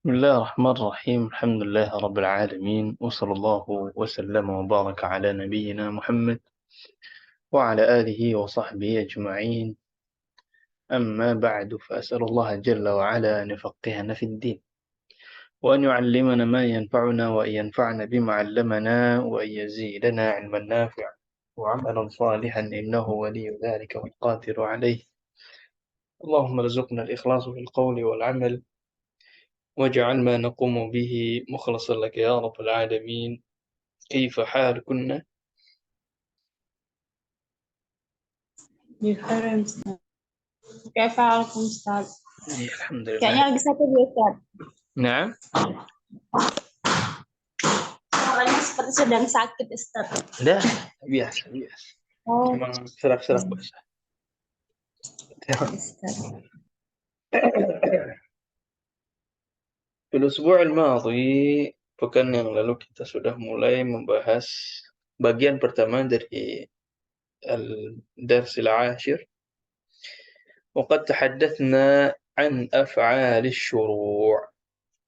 بسم الله الرحمن الرحيم. الحمد لله رب العالمين، وصلى الله وسلم وبارك على نبينا محمد وعلى آله وصحبه أجمعين. أما بعد، فأسأل الله جل وعلا أن يفقهنا في الدين، وأن يعلمنا ما ينفعنا، وأن ينفعنا بما علمنا، وأن يزيدنا علما نافعا وعملا صالحا، إنه ولي ذلك والقادر عليه. اللهم ارزقنا الإخلاص في القول والعمل، واجعل ما نقوم به مخلصا لك يا رب العالمين. كيف حالكن؟ بخير يا أستاذ. كيف حالكم أستاذ؟ الحمد لله. Kayaknya lagi sakit ya Ustaz. نعم. Suaranya seperti sedang sakit Ustaz. لا، biasa biasa. Oh, Memang serak-serak biasa. Ustaz. في الأسبوع الماضي pekan yang lalu kita sudah mulai membahas bagian pertama dari الدرس العاشر، وقد تحدثنا عن أفعال الشروع.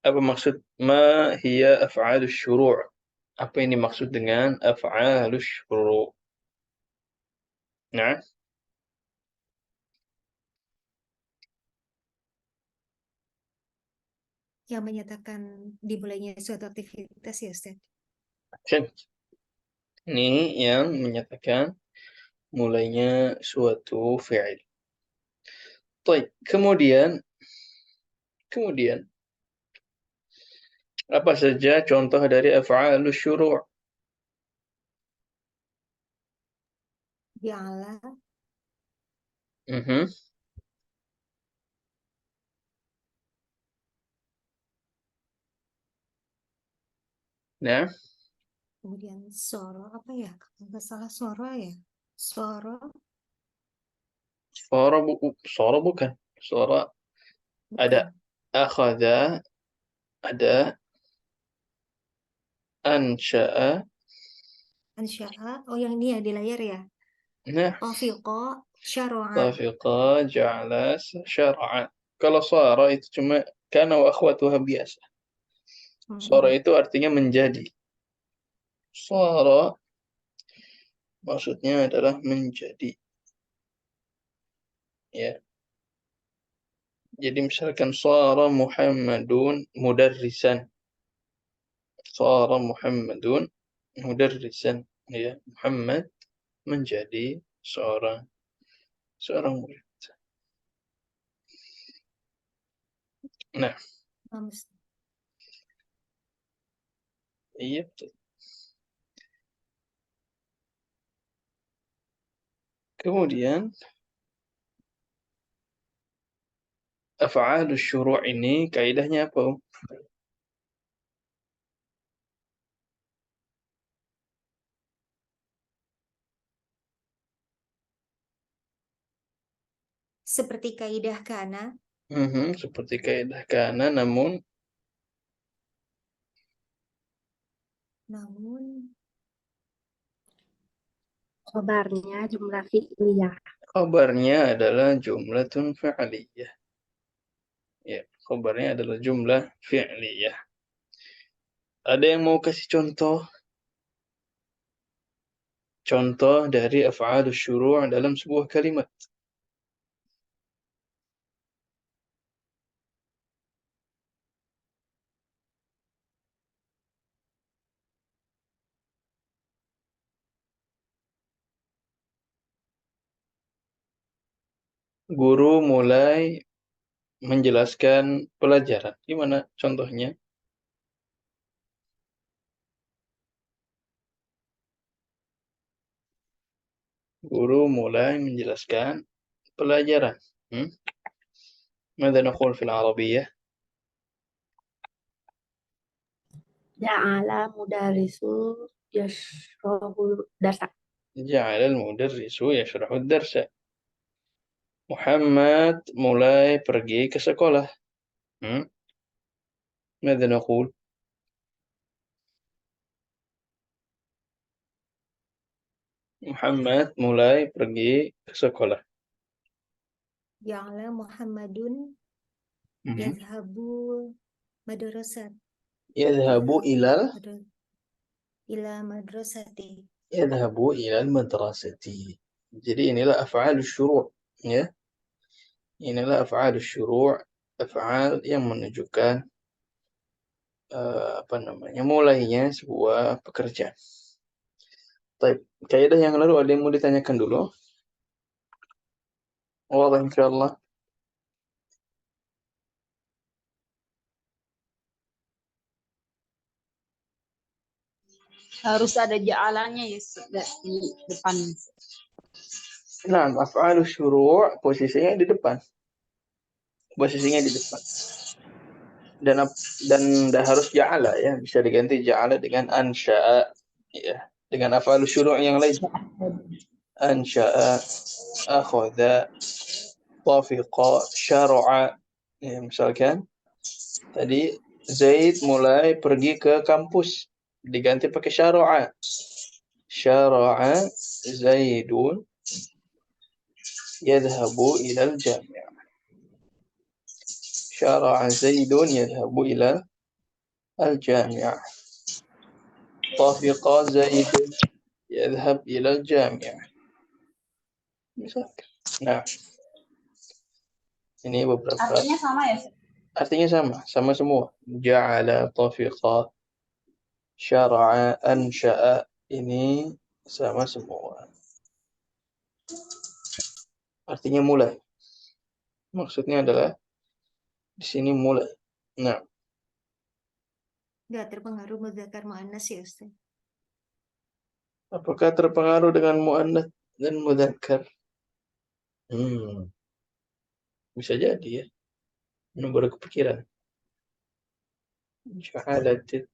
Apa maksud ما هي أفعال الشروع? Apa ini maksud dengan أفعال الشروع؟ Nah, yang menyatakan dimulainya suatu aktivitas ya Ustaz. ini yang menyatakan mulainya suatu fi'il. Baik, kemudian apa saja contoh dari af'alus syuru'? Ja'ala, Mhm. Nah, kemudian soro apa ya? Kalau nggak salah soro ya. Soro sora bukan. Sora ada bukan. akhadha, ada ansha'a. Ansya'a. Oh yang ini ya di layar ya. Nah, Tafiqo, syara'a. tafiqa, ja'ala, syara'a. Kalau sara itu cuma kana wa akhwatuha biasa. Sara itu artinya menjadi. Sara maksudnya adalah menjadi. Ya. Jadi misalkan sara Muhammadun mudarrisan. Sara Muhammadun mudarrisan. Ya, Muhammad menjadi seorang murid. Nah, iya betul. Kemudian af'alus syuru' ini kaidahnya apa? Seperti kaidah kana, Seperti kaidah kana, namun Khobarnya jumlah fi'liyah. khabarnya adalah jumlatun fi'liyah. Ya, khabarnya adalah jumlah fi'liyah. Ada yang mau kasih contoh? Contoh dari af'alus syuru' dalam sebuah kalimat. Guru mulai menjelaskan pelajaran. Gimana contohnya? Guru mulai menjelaskan pelajaran. ماذا نقول في العربية؟ Ja'ala mudarisu yashrahu darsa. جعل المدرس يشرح الدرس. Muhammad mulai pergi ke sekolah. ماذا نقول؟ Muhammad mulai pergi ke sekolah. Ja'ala Muhammadun yazhabu Madrasat. Yadhabu ilal Ila madrasati. yadhabu ilal madrasati. Jadi inilah af'al syuru', ya. Inilah af'al syuru', af'al yang menunjukkan mulainya sebuah pekerjaan. Baik, kaidah yang lalu ada yang mau ditanyakan dulu? Wadah insyaallah. Harus ada ja'alanya ya di depan. Nah, af'al syuru' posisinya di depan. Posisinya di depan. Dan harus ja'ala ya, bisa diganti ja'ala dengan ansya'a ya. Dengan af'al syuru' yang lain. Ansya'a, akhadha, tafiqa, syara'a. Ya, misalkan tadi Zaid mulai pergi ke kampus, diganti pakai syara'a. Syara'a Zaidun yadhhabu ilal jami'. Syara'a Zaidun yadhhabu ilal al-jami'. Tafiqa Zaidun yadhhab ilal jami'. Misalkan. Nah, ini beberapa. Artinya sama ya? Artinya sama semua. Ja'ala, tafiqa, syara'a, ansya'a, ini sama semua. Artinya mulai. Maksudnya adalah di sini mulai. Nah, Nggak terpengaruh mudzakkar muannas ya Ustaz? apakah terpengaruh dengan muannats dan mudzakkar? Bisa jadi ya. Ini baru kepikiran. Ja'alatit.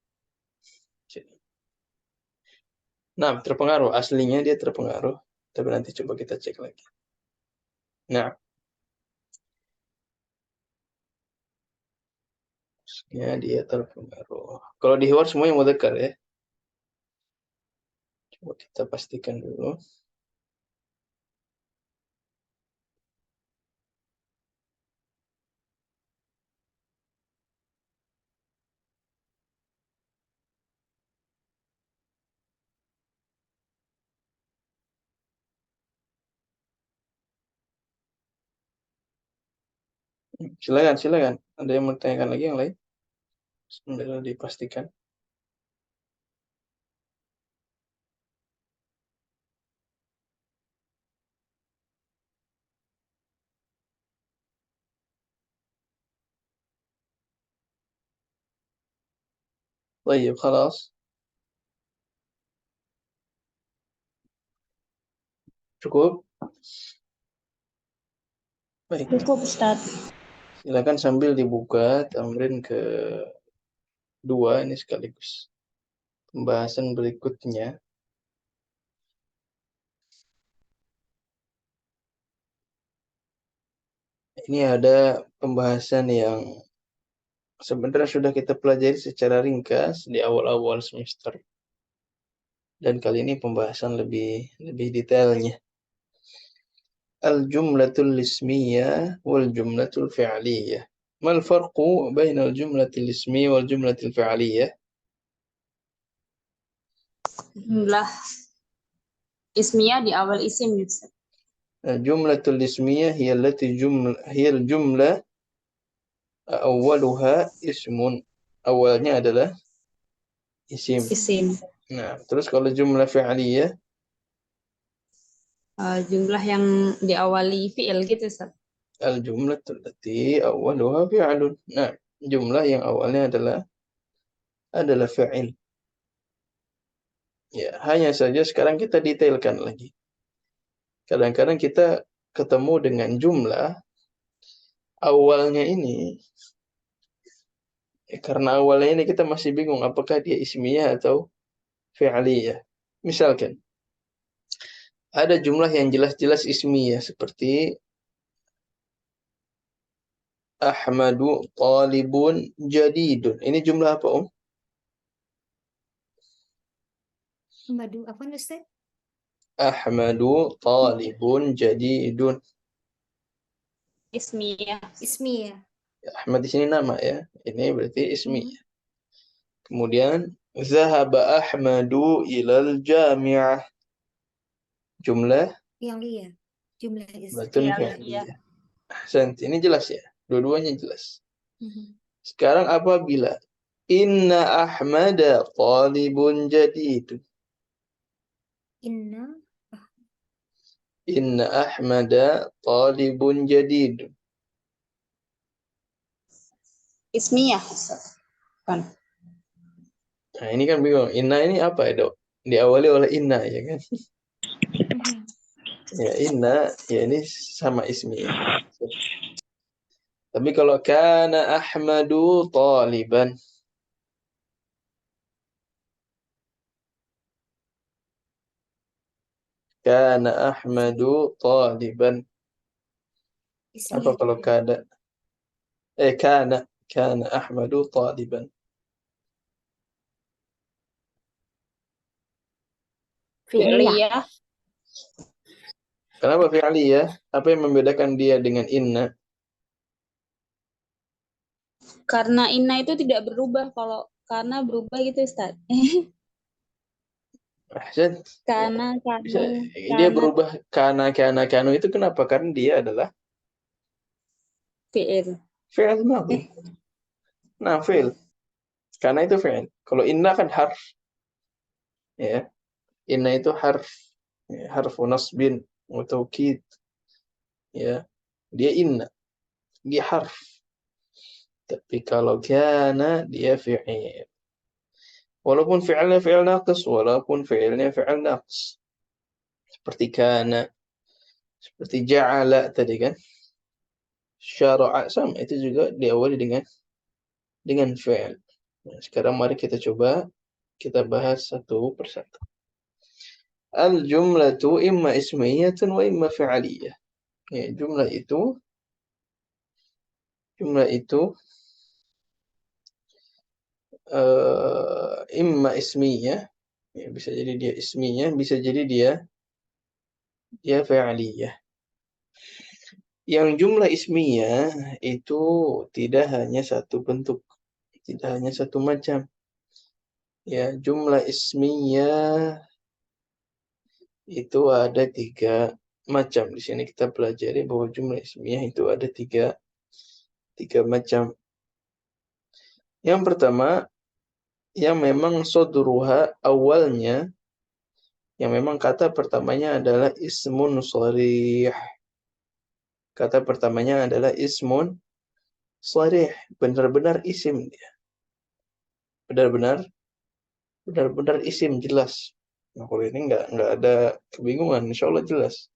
Nah, terpengaruh. Aslinya dia terpengaruh. Tapi nanti coba kita cek lagi. Nah, aslinya dia terpengaruh. Kalau di hiwar semuanya mudzakkar ya. Coba kita pastikan dulu. Silakan. Ada yang mau tanyakan lagi yang lain? Sambil dipastikan. طيب خلاص. Cukup? Baik. Cukup Ustaz. Silakan sambil dibuka tamrin kedua ini sekaligus pembahasan berikutnya. Ini ada pembahasan yang sebenarnya sudah kita pelajari secara ringkas di awal-awal semester. Dan kali ini pembahasan lebih detailnya. Al-jumlatul ismiyah wal jumlatul fi'liyah. Mal farqu bainal jumlatil ismiyah wal jumlatil fi'liyah? Jumlah ismiyah di awal isim ya Ustaz. Jumlatul ismiyah hiya al-jumlah awwaluha ismun. Awalnya adalah isim. Isim. Nah, terus kalau jumlah fi'liyah? Jumlah yang diawali fi'il gitu Ustaz. Al-jumlatul lati awwaluha fi'lun. Nah, jumlah yang awalnya adalah fi'il. Ya, hanya saja sekarang kita detailkan lagi. Kadang-kadang kita ketemu dengan jumlah awalnya ini, karena awalnya ini kita masih bingung apakah dia ismiyah atau fi'liyah. Misalkan, ada jumlah yang jelas-jelas ismiyah seperti Ahmadu talibun jadidun. Ini jumlah apa, Madu apa Ustaz? Ahmadu talibun jadidun. Ismiyah. Ismi ya. Ahmad di sini nama ya. Ini berarti ismi. Hmm. Kemudian zahaba Ahmadu ilal jami'ah. Jumlah Fi'liyah. Jumlah batun Fi'liyah. fi'liyah. Ahsant. Ini jelas ya. Dua-duanya jelas. Mhm. Sekarang apabila inna Ahmada talibun jadid. Inna Inna Ahmada talibun jadid. Ismiyah. Kan. Nah, ini kan bingung. Inna ini apa ya, Dok? Diawali oleh inna ya kan? Mhm. Ya, inna ya ini sama ismi ya. Tapi kalau kana Ahmadu taliban. Kana Ahmadu taliban. Apa Ismiyah kalau juga. kada? Kana Ahmadu taliban. Fi'liyah. Fi'liyah. Kenapa fi'li ya? Apa yang membedakan dia dengan inna? Karena inna itu tidak berubah. Kalau karena berubah gitu, Ustaz. Ahsan. Ya, Karena, bisa kanu, dia karena berubah kana kanu itu kenapa? Karena dia adalah fi'il. fi'il madhi. Nah, fi'il. Karena itu fi'il. Kalau inna kan harf, ya. Inna itu harf, ya, harfu nasbin wa taukid, ya. Dia inna, dia harf. Tapi kalau kana dia fi'il. Walaupun fi'ilnya fi'il naqis, walaupun fi'ilnya fi'il naqis. Seperti kana, seperti ja'ala tadi kan. Syara'a sama itu juga diawali dengan fi'il. Nah, sekarang mari kita coba kita bahas satu persatu. Al-jumlatu imma ismiyatun wa imma fi'aliyah. Ya, jumlah itu imma ismiyah, ya, bisa jadi dia ismiyah, bisa jadi dia fi'aliyah. Yang jumlah ismiyah itu tidak hanya satu bentuk, tidak hanya satu macam. Ya, jumlah ismiyah itu ada tiga macam. Di sini kita pelajari bahwa jumlah ismiyah itu ada tiga macam. Yang pertama, yang memang sodruha awalnya, yang memang kata pertamanya adalah ismun sharih. Kata pertamanya adalah ismun sharih, benar-benar isim dia. Benar-benar isim jelas. Nah, kalau ini nggak ada kebingungan, insya Allah jelas.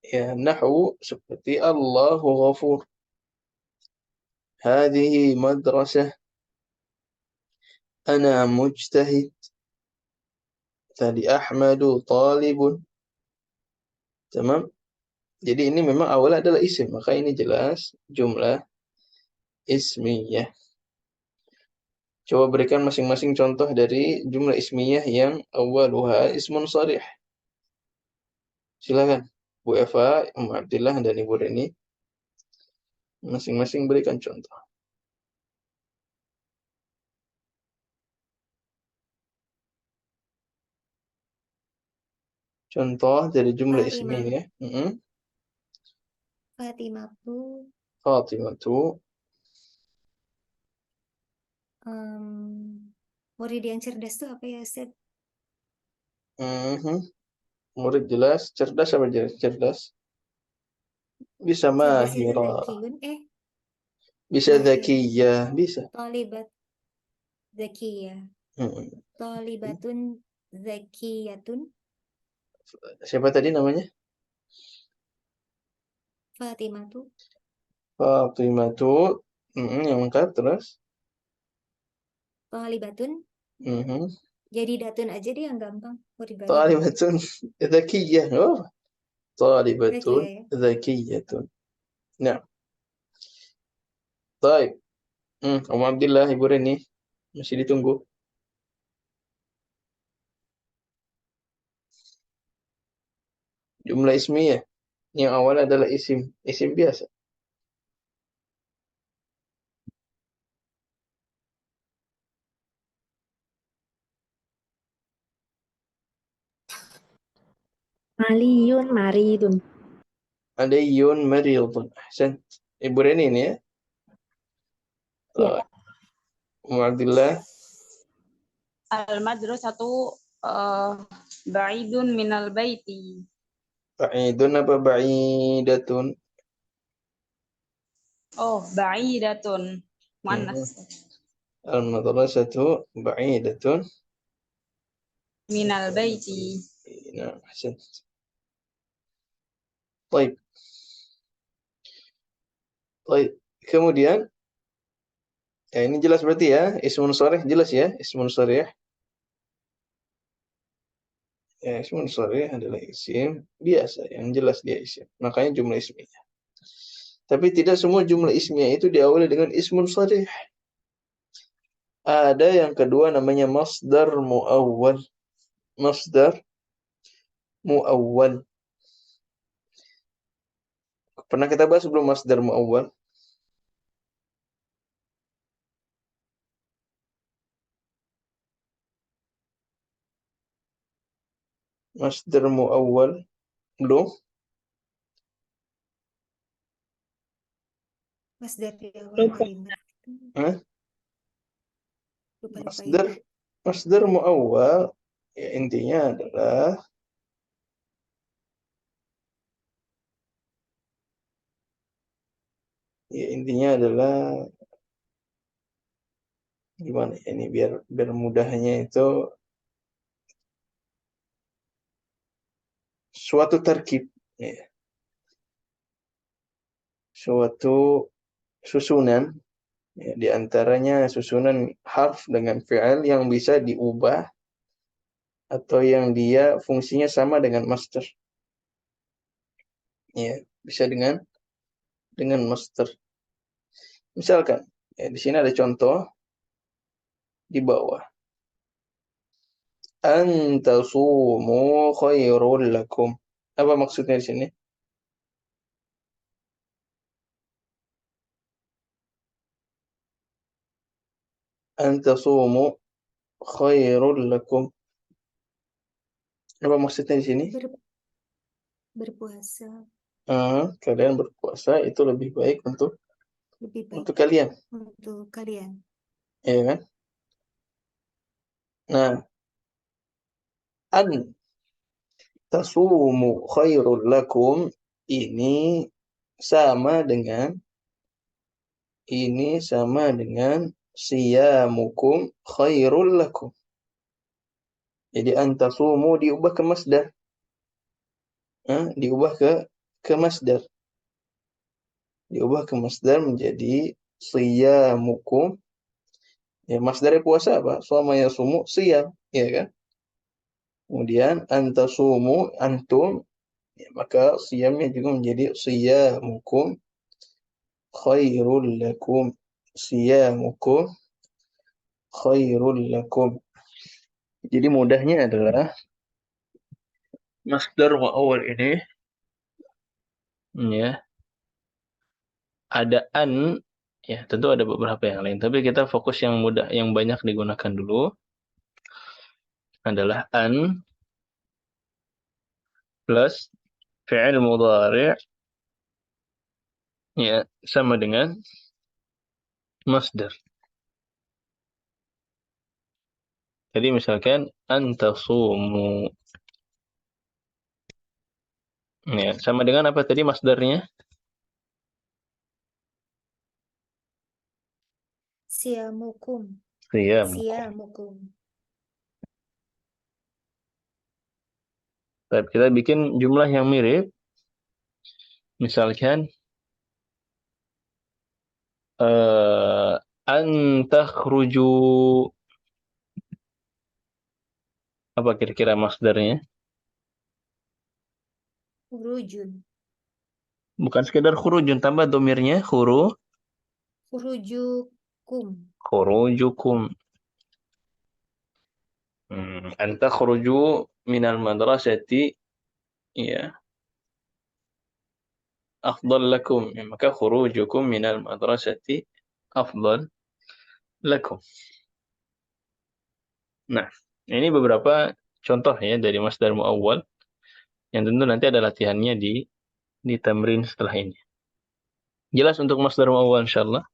Ya, nahwu seperti Allahu Ghafur. Hadhihi madrasah. Ana mujtahid. Tadi Ahmadu talibun. Tamam. Jadi ini memang awalnya adalah isim, maka ini jelas jumlah ismiyah. Coba berikan masing-masing contoh dari jumlah ismiyah yang awaluha ismun sharih. Silakan. Bu Eva, Om Abdillah, dan Ibu Reni. Masing-masing berikan contoh. Contoh dari jumlah Fatimah. ismiyah. Fatimah tuh Fatimatu. murid yang cerdas tuh apa ya, Ustaz? Mhm. Murid jelas, cerdas apa jelas? Cerdas. Bisa Cerdas itu mahira. zakiyun. Bisa Mahir. zakiyah. Bisa. Tolibat zakiyah. Mhm. Tolibatun zakiyatun. Siapa tadi namanya? Fatimah tuh Fatimatu. Yang lengkap terus. tolibatun. Mhm. Jadi datun aja deh yang gampang. Murid baru gitu. Talibatun zakiyah. Oh, talibatun Zakiyah ya. zakiyatun. Nah, baik. Om Abdillah, Ibu Reni. Masih ditunggu. Jumlah ismiyah. Yang awal adalah isim. Isim biasa. Maliyun, maridun. Aliyun maridun. Ahsan. Ibu Reni ini ya. Ya. Abdullah. Al-madrasatu eh, ba'idun minal baiti. Ba'idun apa ba'idatun? Oh, ba'idatun. Muannas. Al-madrasatu ba'idatun. Minal baiti. Nah, ahsan. Baik. Baik. Kemudian, ya ini jelas berarti ya. Ismun sharih jelas ya. Ismun sharih. Ya, ismun sharih adalah isim biasa yang jelas dia isim. Makanya jumlah ismiyah. Tapi tidak semua jumlah ismiyah itu diawali dengan ismun sharih. Ada yang kedua namanya masdar muawwal. Masdar muawwal. Pernah kita bahas sebelum masdar muawwal? Masdar muawwal belum? Mas dari awal Lupa. kalimat itu Hah? lupa Masdar ingat. masdar muawwal ya intinya adalah gimana ya, ini biar mudahnya itu suatu terkib ya, suatu susunan ya, di antaranya susunan harf dengan fi'il yang bisa diubah atau yang dia fungsinya sama dengan masdar ya, bisa dengan masdar. Misalkan ya, di sini ada contoh di bawah. Antasumu khairul lakum. Apa maksudnya di sini? Antasumu khairul lakum. Apa maksudnya di sini? Berpuasa Kalian berpuasa itu lebih baik lebih baik untuk kalian, untuk kalian. ya kan? Nah, an tasumu khairul lakum ini sama dengan siyamukum khairul lakum. Jadi antasumu diubah ke masdar, diubah ke masdar, menjadi siyamukum. Ya, masdarnya puasa apa? Shoma yasumu siyam, ya kan? Kemudian antasumu antum, ya, maka siyamnya juga menjadi siyamukum khairul lakum. Siyamukum khairul lakum. Jadi mudahnya adalah masdar muawwal ini ya ada an, ya tentu ada beberapa yang lain tapi kita fokus yang mudah yang banyak digunakan dulu adalah an plus fi'il mudhari' ya sama dengan masdar. Jadi misalkan antasumu ya sama dengan apa tadi masdarnya? Siamukum. Siyamukum. Siamukum. Tapi kita bikin jumlah yang mirip. Misalkan antakhruju, apa kira-kira masdarnya? Khurujun. Bukan sekedar khurujun, tambah domirnya Khurujukum. khurujukum. Antakhruju minal madrasati ya afdal lakum. Ya, maka khurujukum minal madrasati afdal lakum. Nah, ini beberapa contoh ya dari masdar muawwal Yang tentu nanti ada latihannya di tamrin setelah ini. Jelas untuk masdar muawwal insyaallah.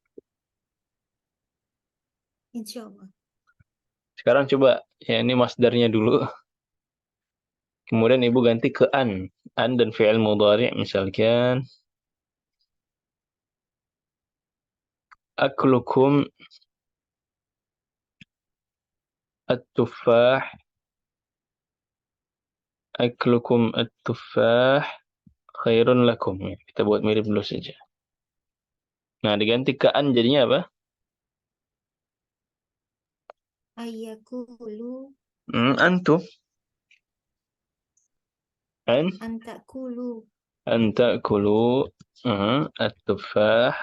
Insya Allah. Sekarang coba ya ini masdarnya dulu. Kemudian ibu ganti ke an. An dan fi'il mudhari' misalkan aklukum at-tuffah aklukum at-tuffah khairun lakum. Ya, kita buat mirip dulu saja. Nah, diganti ke an jadinya apa? Ayakulu Antum. antakulu. An ta'kulu at-tuffah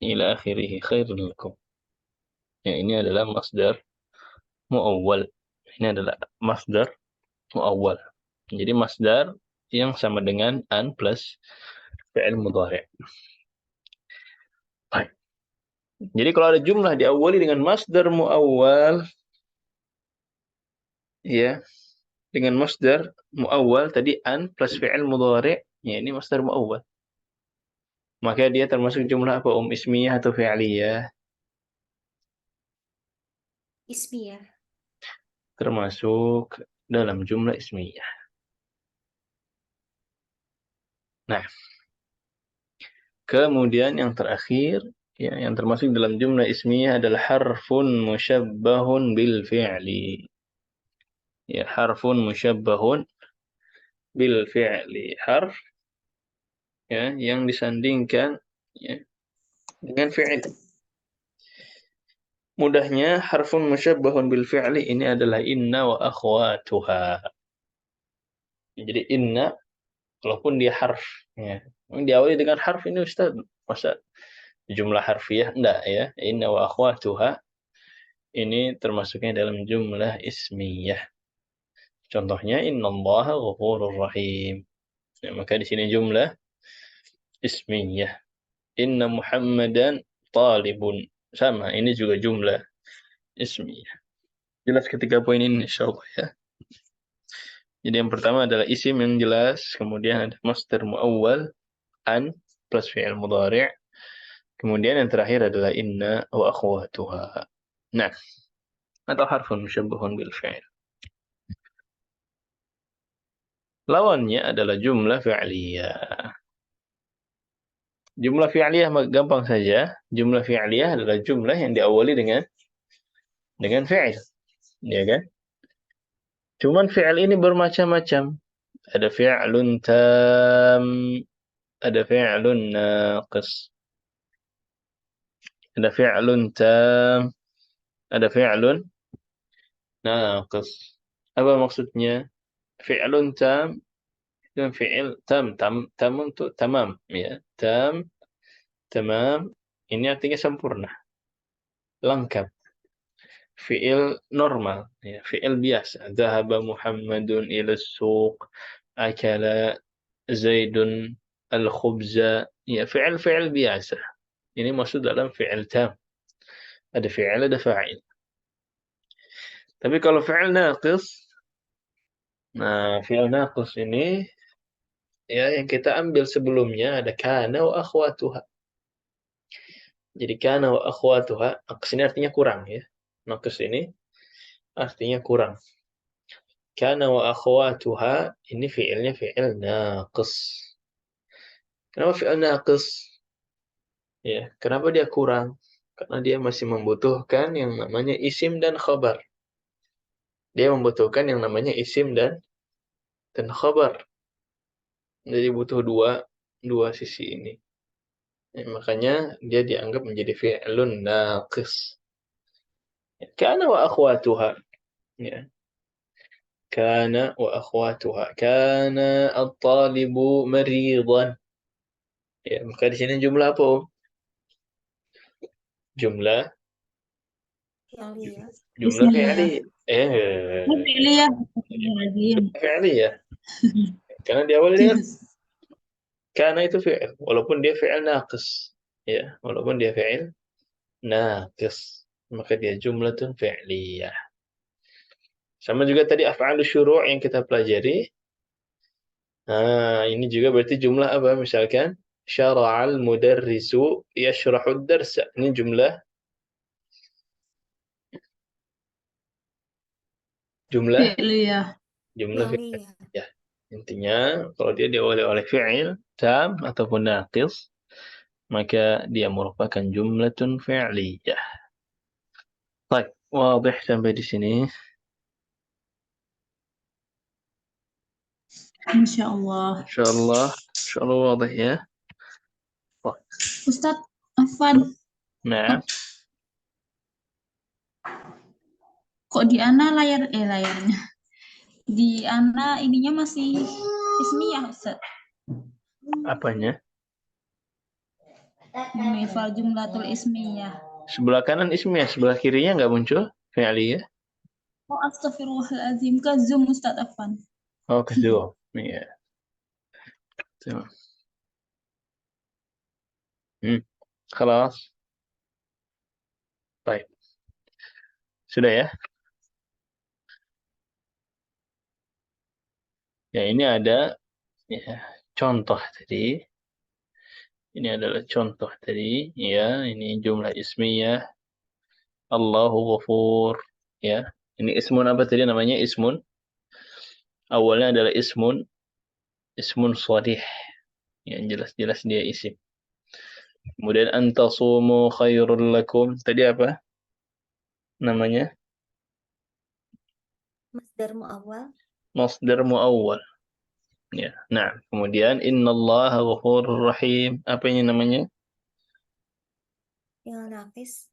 ila akhirih khairun lakum. Ya, ini adalah masdar muawwal. Ini adalah masdar muawwal. Jadi masdar yang sama dengan an plus fi'il mudhari'. Baik. Jadi kalau ada jumlah diawali dengan masdar muawwal, ya, dengan masdar muawwal tadi an plus fi'il mudhari', ya ini masdar muawwal. Maka dia termasuk jumlah apa? Ismiyah atau fi'liyah? Ismiyah. Termasuk dalam jumlah ismiyah. Nah, kemudian yang terakhir, ya, yang termasuk dalam jumlah ismiyah adalah harfun musyabbahun bil fi'li. Ya, harfun musyabbahun bil fi'li. Harf ya yang disandingkan ya dengan fi'il. Mudahnya harfun musyabbahun bil fi'li ini adalah inna wa akhwatuha. Jadi inna walaupun dia harf ya. Diawali dengan harf ini Ustaz. Masa jumlah harfiah enggak ya? Inna wa akhwatuha ini termasuknya dalam jumlah ismiyah. Contohnya innallaha ghafurur rahim. Ya, maka di sini jumlah ismiyah. Inna Muhammadan talibun. Sama, ini juga jumlah ismiyah. Jelas ketiga poin ini insyaallah ya. Jadi yang pertama adalah isim yang jelas, kemudian ada masdar muawwal an plus fi'il mudhari', kemudian yang terakhir adalah inna wa akhwatuha. Nah, atau harfun musyabbahun bil fi'il. Lawannya adalah jumlah fi'liyah. Jumlah fi'liyah gampang saja. Jumlah fi'liyah adalah jumlah yang diawali dengan fi'il. Ya kan? Cuman fi'il ini bermacam-macam. Ada fi'lun tam, ada fi'lun naqis. Ada fi'lun tam, ada fi'lun naqis. Apa maksudnya? Fi'lun tam itu fi'il tam untuk tamam ya. Tamam ini artinya sempurna, lengkap. Fi'il normal ya, fi'il biasa. Dhahaba Muhammadun ila suq, akala Zaidun al-khubza. Ya, fi'il biasa. Ini masuk dalam fi'il tam. Ada fi'il, ada fa'il. Tapi kalau fi'il naqis, nah fi'il naqis ini ya yang kita ambil sebelumnya ada kana wa akhwatuha. Jadi kana wa akhwatuha, naqis ini artinya kurang ya. Naqis ini artinya kurang. Kana wa akhwatuha ini fi'ilnya fi'il naqis. Kenapa fi'il naqis? Ya, kenapa dia kurang? Karena dia masih membutuhkan yang namanya isim dan khabar. Dia membutuhkan yang namanya isim dan khabar. Jadi butuh dua sisi ini. Ya, makanya dia dianggap menjadi fi'lun naqis. Kana wa akhwatuha. Ya. Kana wa akhwatuha. Kana at-talibu maridan. Ya, maka di sini jumlah apa, Om? Jumlah Fi'liyah. fi'li. Fi'liyah. Fi'li ya. Karena diawali dengan kana itu fi'il, walaupun dia fi'il naqis. Ya, walaupun dia fi'il naqis, maka dia jumlatun fi'liyah. Sama juga tadi af'alus syuru' yang kita pelajari, Nah, ini juga berarti jumlah apa? Misalkan, syara'al mudarrisu yashrahud darsa. Ini jumlah Fi'liyah. jumlah Fi'li fi'il. ya. Ya. Intinya, kalau dia diawali oleh fi'il, tam, ataupun naqis, maka dia merupakan jumlatun fi'liyah. Baik, wadih sampai di sini. Insyaallah. Insyaallah wadih ya. Baik. Ustadz, Afwan, Nah, kok di Ana layarnya? Di Ana ininya masih ismiyah, Ustadz. apanya? Nifal jumlatul ismiyah. Sebelah kanan ismiyah, sebelah kirinya nggak muncul fi'liyah. Oh, astagfirullahaladzim. Ke Zoom, Ustadz Afwan. Oh, kedua. Iya. Tuh. Khalas. Baik. Sudah ya? Ya, ini ada ya, contoh tadi. Ini adalah contoh tadi. Ya, ini jumlah ismiyah. Allahu Ghafur. Ya. Ini ismun apa tadi namanya? Ismun. Awalnya adalah ismun sharih. Yang jelas-jelas dia isim. Kemudian antasumu khairul lakum. Tadi apa namanya? Masdar mu'awwal Masdar muawwal. Ya. Nah, kemudian innallaha ghafurur rahim. Apa ini namanya? fi'il naqis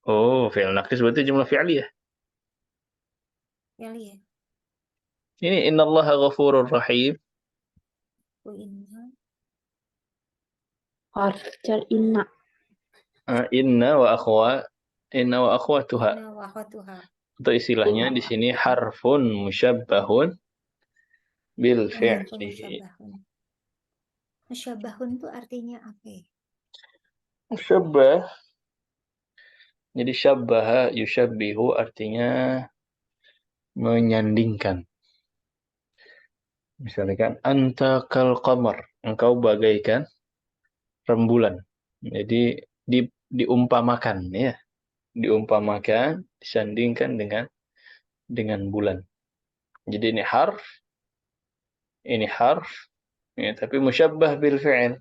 Oh, fi'il naqis berarti jumlah fi'liyah. fi'li ya. Ini innallaha ghafurur rahim. Wa inna Harf jar inna. Inna wa akhwatuha. inna wa akhwatuha. Atau istilahnya di sini harfun musyabbahun bil Harfun fi'li. musyabbahun. Musyabbahun itu artinya apa ya? Musyabbah. Jadi syabbaha yushabbihu artinya menyandingkan. Misalkan anta kal qamar, engkau bagaikan rembulan. Jadi diumpamakan ya, diumpamakan, disandingkan dengan bulan. Jadi ini harf ya, tapi musyabbah bil fi'il.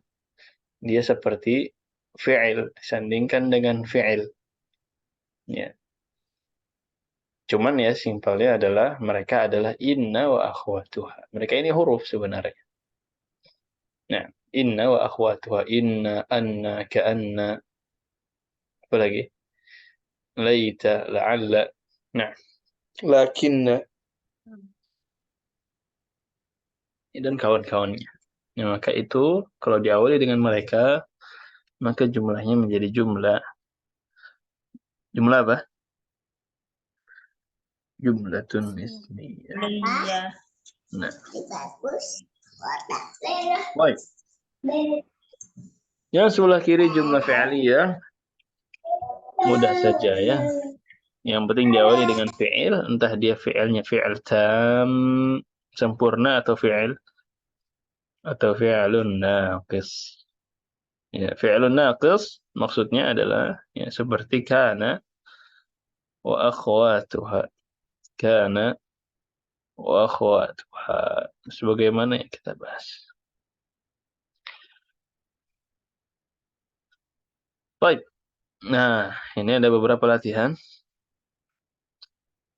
Dia seperti fi'il disandingkan dengan fi'il. Ya. Cuman ya simpelnya adalah mereka adalah inna wa akhwatuha. Mereka ini huruf sebenarnya. Nah, inna wa akhwatuha, inna, anna, ka'anna, apa lagi? Laita, la'alla. Nah, lakinna dan kawan-kawannya. Nah, maka itu kalau diawali dengan mereka, maka jumlahnya menjadi jumlah apa? Jumlatun ismiyah. Iya. Nah, baik. Yang sebelah kiri jumlah fi'liyah mudah saja ya. Yang penting diawali dengan fi'il, entah dia fi'ilnya fi'il tam sempurna atau fi'ilun naqis. Ya, fi'ilun naqis maksudnya adalah ya seperti kana wa akhwatuha. Kana wa akhwatuha. Sebagaimana yang kita bahas. Baik. Nah, ini ada beberapa latihan.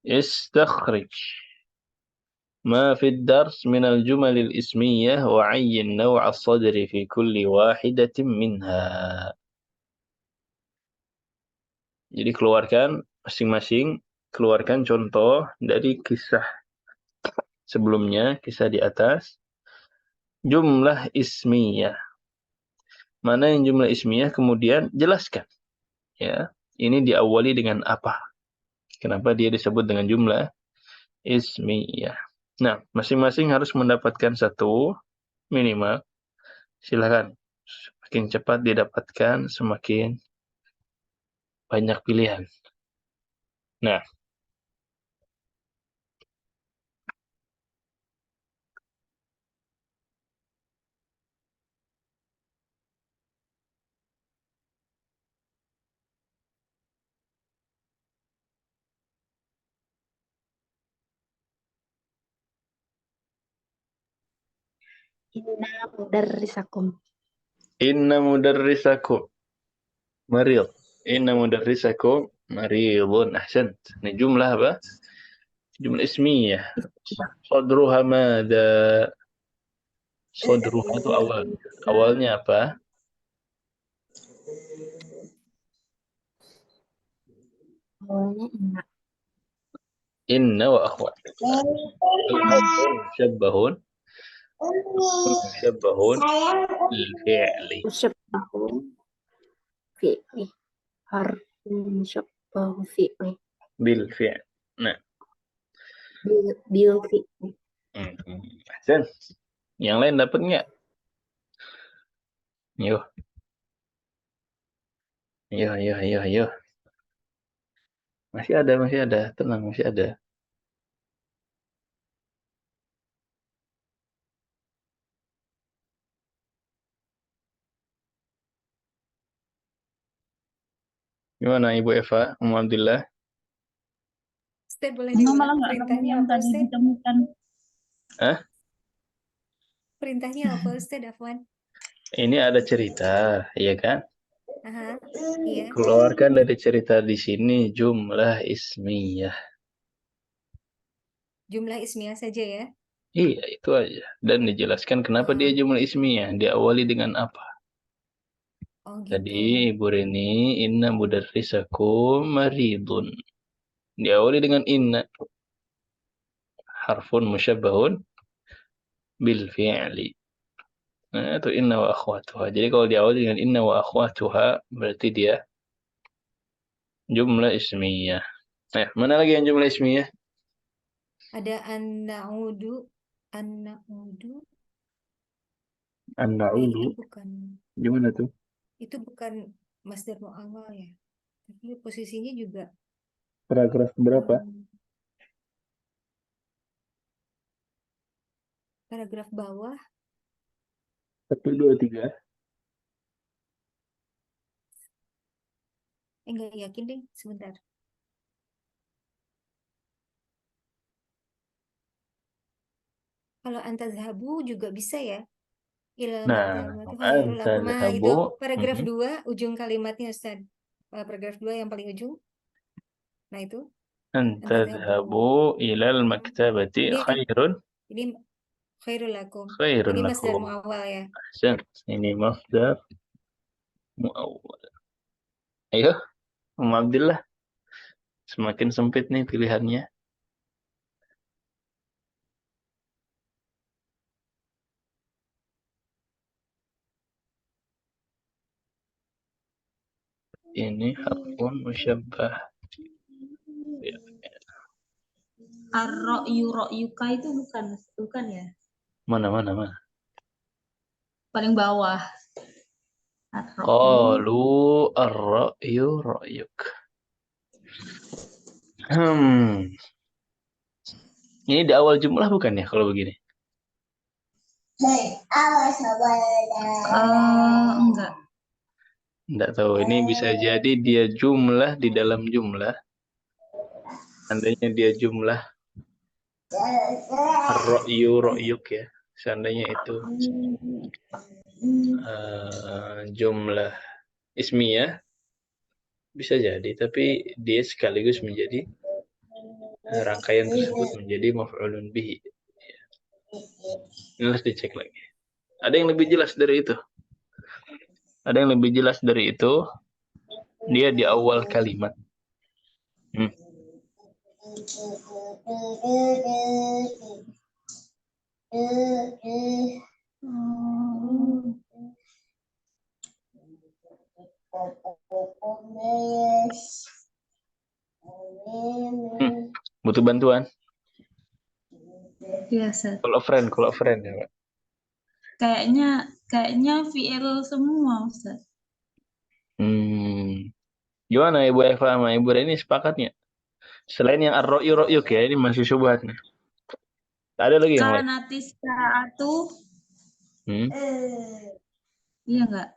Istakhrij ما في الدرس من الجمل الإسمية وعين نوع الصدر في كل واحدة منها. Jadi masing-masing keluarkan contoh dari kisah sebelumnya, kisah di atas. Jumlah ismiyah. Mana yang jumlah ismiyah kemudian jelaskan. Ya, ini diawali dengan apa? Kenapa dia disebut dengan jumlah ismiyah? Nah, masing-masing harus mendapatkan satu minimal. Silakan. Semakin cepat didapatkan, semakin banyak pilihan. Nah, Inna mudarrisakum. Inna mudarrisakum marid. Inna mudarrisakum maridun. Ahsant. Ini jumlah apa? Jumlah ismiyah. Sadruha mada. Sadruha itu awal. Awalnya apa? Awalnya inna. Inna wa akhwat. Musyabbahun. Musyabbahun. Fi'li. Musyabbahun fi'li. Harfun musyabbahu fi'li. Bil fi'l. Nah. Bil fi'li. Ahsant. Yang lain dapat nggak? Yo. Yo. Masih ada. Tenang, masih ada. Gimana Ibu Eva, Alhamdulillah? Ustaz boleh Emang diulang malah nggak ketemu perintahnya yang apa tadi Ustaz? ditemukan. Perintahnya apa Ustaz Afwan? Ini ada cerita, ya kan? Aha, iya. Keluarkan dari cerita di sini jumlah ismiyah. Jumlah ismiyah saja ya. Iya, itu aja. Dan dijelaskan kenapa dia jumlah ismiyah. Diawali dengan apa? Oh gitu. Jadi, Ibu Reni, inna mudarrisakum maridun. Diawali dengan inna. Harfun musyabbahun bil fi'li. Nah, itu inna wa akhwatuha. Jadi kalau diawali dengan inna wa akhwatuha, berarti dia jumlah ismiyah. Nah, mana lagi yang jumlah ismiyah? Ada an-na'udu. An-na'udu. Itu bukan. Gimana tuh? Itu bukan masdar mu'awwal ya. Tapi posisinya juga Paragraf berapa? paragraf bawah. 1, 2, 3. Enggak yakin deh, sebentar. Kalau antazhabu juga bisa ya. Ilal Nah, maktabati khairul lakum. Nah, itu antazhabu. paragraf 2 ujung kalimatnya Ustaz. Paragraf 2 yang paling ujung. Nah, itu Antazhabu ilal maktabati Ini khairun. ini khairul lakum. Khairun Ini masdar lakum. muawwal ya. Ahsan. Ini masdar muawwal. Ayo, Abdullah. Semakin sempit nih pilihannya. Ini harfun musyabbah. Ar-ra'yu ra'yuka itu bukan ya? Mana? Paling bawah. Ar-ra'yu. Qalu ar-ra'yu ra'yuk. Ini di awal jumlah bukan ya kalau begini? Enggak. Enggak tahu. Ini bisa jadi dia jumlah di dalam jumlah. Seandainya dia jumlah ar-ra'yu ra'yuk ya. Seandainya itu jumlah ismiyah bisa jadi, tapi dia sekaligus menjadi rangkaian tersebut menjadi maf'ulun bihi. Ini harus dicek lagi. Ada yang lebih jelas dari itu? Ada yang lebih jelas dari itu? Dia di awal kalimat. Butuh bantuan? Biasa. Kalau friend ya, Pak. Kayaknya fi'il semua, Ustaz. Gimana Ibu Eva sama Ibu Reni sepakatnya? Selain yang ar-ra'yu ra'yuk ya, ini masih syubhat nih. Ada lagi yang lain? Kanatis sa'atu. Iya enggak?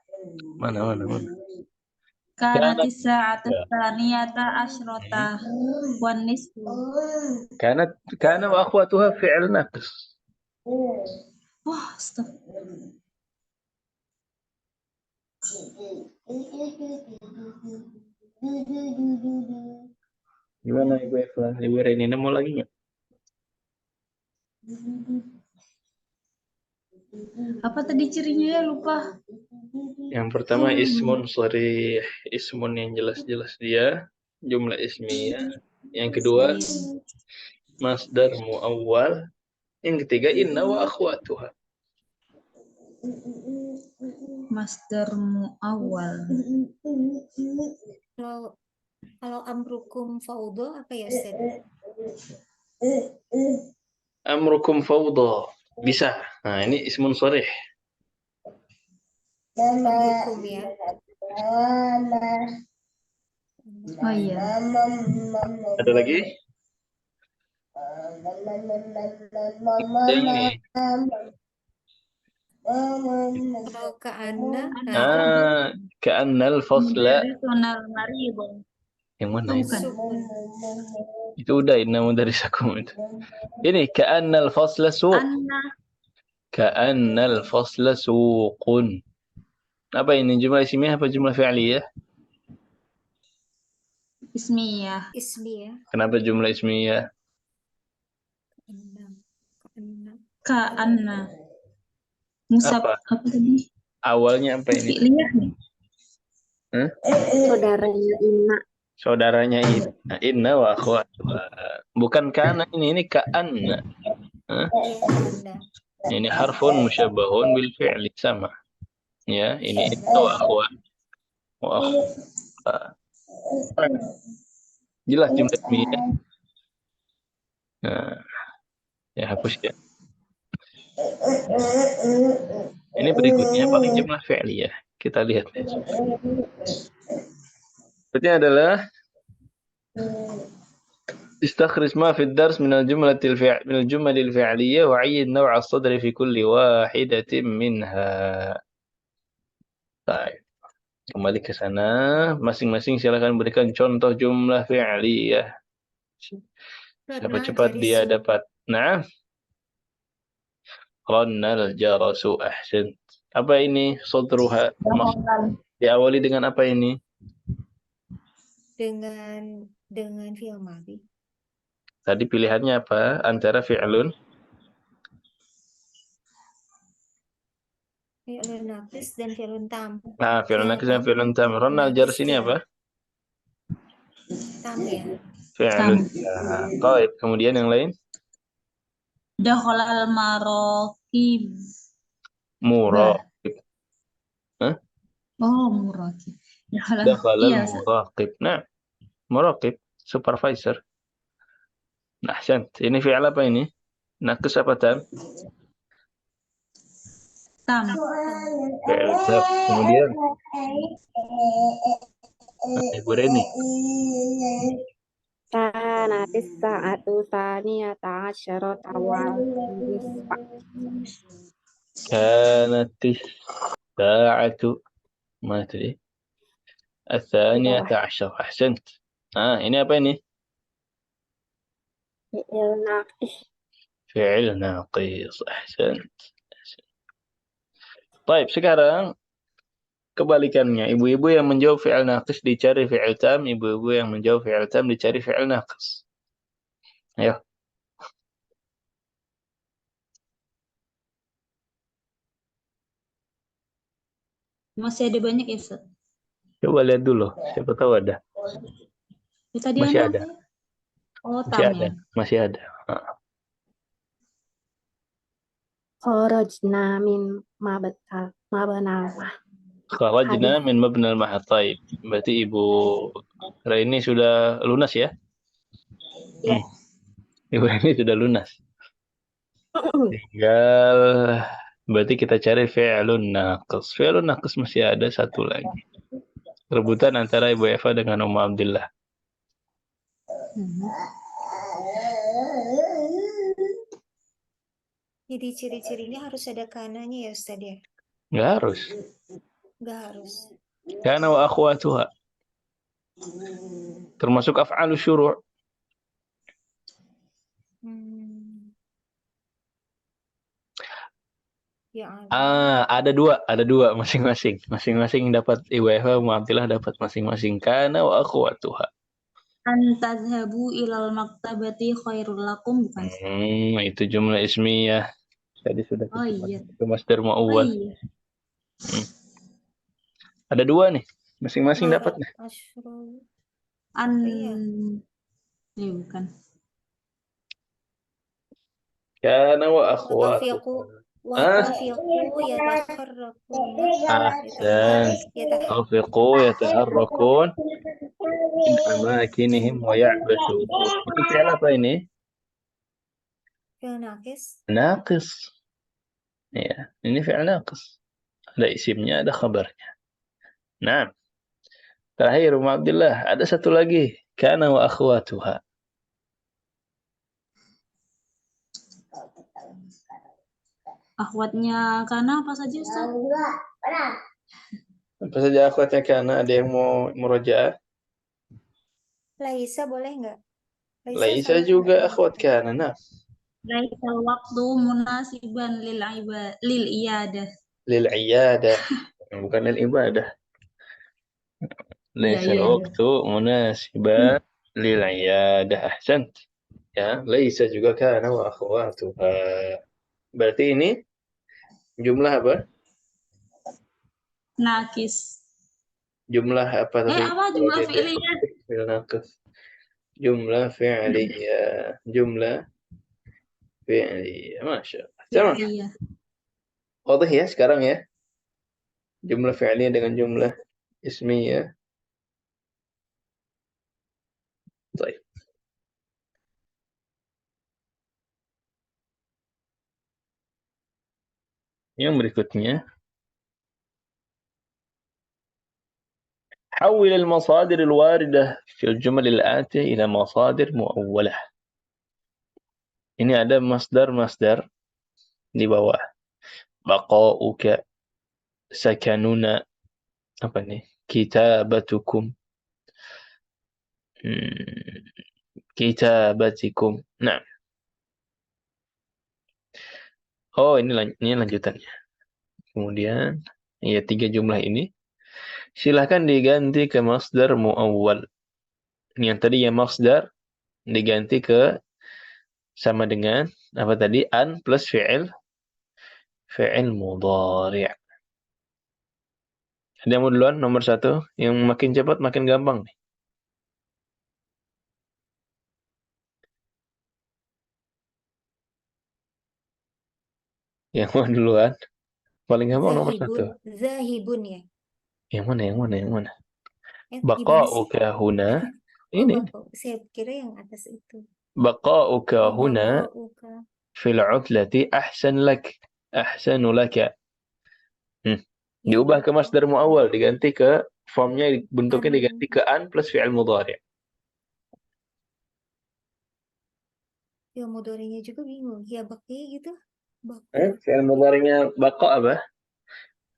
Mana? Kanatis sa'atu tsaniyata asyrota wan nisfu. Kana wa akhwatuha fi'il naqs. Wah, astagfirullah. Gimana Ibu Eva? Ibu Renina mau lagi nggak? Apa tadi cirinya ya, lupa. Yang pertama ismun sharih, ismun yang jelas-jelas dia, jumlah ismiyah. Yang kedua masdar muawwal. Yang ketiga inna wa akhwatuha. Masdar muawwal. Kalau amrukum faudo apa ya Ustaz? Amrukum fawda. Bisa. Nah, ini ismun sharih. Amrukum ya. Oh iya. Ada lagi? Yang ini. Kalau ke Anda, nah itu Ka'annal fasla. Tonal maribo. Yang mana Oh, ini? bukan. sukun. Itu udah inna mudarisakum itu. Ini ka'annal fasla suq. Anna Ka'annal fasla suqun. Apa ini? Jumlah ismiyah apa jumlah fi'liyah? ismiyah. Ismi ya. Kenapa jumlah ismiyah? Keenam. Ka Anna. Musab Apa? apa tadi? Awalnya apa ini? Fi'liyah nih. Saudaranya Ina. Saudaranya inna. Inna wa akhwatuha. Bukan kana ini ka'anna. Hah? Iya ke Anda. Ini harfun musyabahun bil fi'li sama. Ya, ini inna wa akhwat. Wa akhwat. Jelas jumlah ismiyah. Nah, ya hapus ya. Ini berikutnya pakai jumlah fi'liyah. Kita lihat. Berikutnya adalah استخرج ما في الدرس من الجمل الفعلية وعين نوع الصدر في كل واحدة منها. Baik. Kembali ke sana. Masing-masing silakan berikan contoh jumlah fi'liyah. Siapa cepat dia dapat. Nah. Rannal jarasu ahsan. Apa ini? Sodruha. Diawali dengan apa ini? Dengan fi'il madhi. Tadi pilihannya apa? Antara fi'lun. Fi'lun naqis dan fi'lun tam. Nah, fi'lun naqis dan fi'lun tam. Rannal jaras ini apa? Tam ya. Fi'lun. Baik. Kemudian yang lain? Dakhalal maraqib. Muraqib. Oh, muraqib. Dakhalal Iya, muraqib. Nah, muraqib. Supervisor. Nah, ini fi'il apa ini? Naqis apa tam? tam. Fi'il tam. Kemudian? Ibu Reni. Kanatis sa'atu tsaniyata asyarata wal nisfa. Kanatis sa'atu. Mana tadi? Atsaniyata asyar. Ahsant. Ini apa ini? Fi'il naqis. Fi'il naqis. Ahsant. Baik, sekarang kebalikannya. Ibu-ibu yang menjawab fi'il naqis dicari fi'il tam. Ibu-ibu yang menjawab fi'il tam dicari fi'il naqis. Ayo. Masih ada banyak ya, Ustaz? Coba lihat dulu. Siapa tahu ada. Ya, tadi Masih ada. Oh, Masih tam ada. ya. Masih ada. Kharajna min mabnal mah. Kharajna min mabnal mahad. Taib. Berarti Ibu Raini sudah lunas ya? Iya. Ibu Raini sudah lunas. Tinggal berarti kita cari fi'lun naqis. Fi'lun naqis masih ada satu lagi. Rebutan antara Ibu Eva dengan Umma Abdillah. Jadi ciri-cirinya harus ada kananya ya Ustaz ya? Nggak harus. Nggak harus. Kana wa akhwatuha. Termasuk af'alu syuru'. Ya Ada dua masing-masing. Masing-masing dapat Ibu Eva, Mu Abdillah dapat masing-masing. Kana wa akhwatuha. An tadhabu ilal maktabati khairul lakum, bukan? Itu jumlah ismiyah. Tadi sudah Oh iya. ke masdar Oh muawwal. iya. Ada dua nih. Masing-masing Mara dapat nih. asyru. An Iya. bukan. Kana wa Watafiqu akhwatuha. watafiqu yatakharrakuna Ahsan. Tafiqu yataharrakun min amakinihim wa ya'basun. Ini fi'il apa ini? fi'il naqis. Naqis. Ya, ini fi'il naqis. Ada isimnya, ada khabarnya. Nah, terakhir Umar Abdullah, ada satu lagi. Kana wa akhwatuha. Akhwatnya Kana apa saja, Ustaz? Apa saja akhwatnya Kana? Ada yang mau murojaah? Laisa boleh nggak? Laisa sama juga dengan akhwat kita. Kana. Nah, Laisal waktu munasiban lil iyadah. lil iyadah. Bukan lil ibadah. Laisa Iya. waktu munasiban lil iyadah. Ahsant. Ya, laisa juga Kana wa akhwatuha. Berarti ini jumlah apa? Nakis. Jumlah apa tadi? Apa jumlah fi'liyah? Fi'il naqis. Jumlah fi'liyah. Jumlah fi'liyah. Masya Allah. Sama. Iya. Wadah ya sekarang ya. Jumlah fi'liyah dengan jumlah ismiyah. Baik. Yang berikutnya. حول المصادر الواردة في الجمل الآتية إلى مصادر مؤولة. Ini ada masdar-masdar di bawah. Baqa'uka, sakanuna, apa nih? Kitabatukum, kitabatikum. Nah. Oh, ini lanjutannya. Kemudian, ya 3 jumlah ini. Silahkan diganti ke masdar mu'awwal. Yang tadi ya masdar diganti ke sama dengan apa tadi? An plus fi'il mudhari'. Ada yang mau duluan? Nomor 1. Yang makin cepat makin gampang nih. Yang mau duluan? Paling gampang nomor 1. Zahibun ya. Yang mana? Gimana sih? Baqa'uka huna. Ini. Saya kira yang atas itu. Baqa'uka huna Baqa'uka. fil 'utlati ahsan lak. Ahsanu laka. Diubah ke masdar mu'awwal, diganti ke formnya, bentuknya diganti ke an plus fi'il mudhari'. Ya mudhari'nya juga bingung. Ya baqi gitu. Fi'il mudhari'nya baqa apa?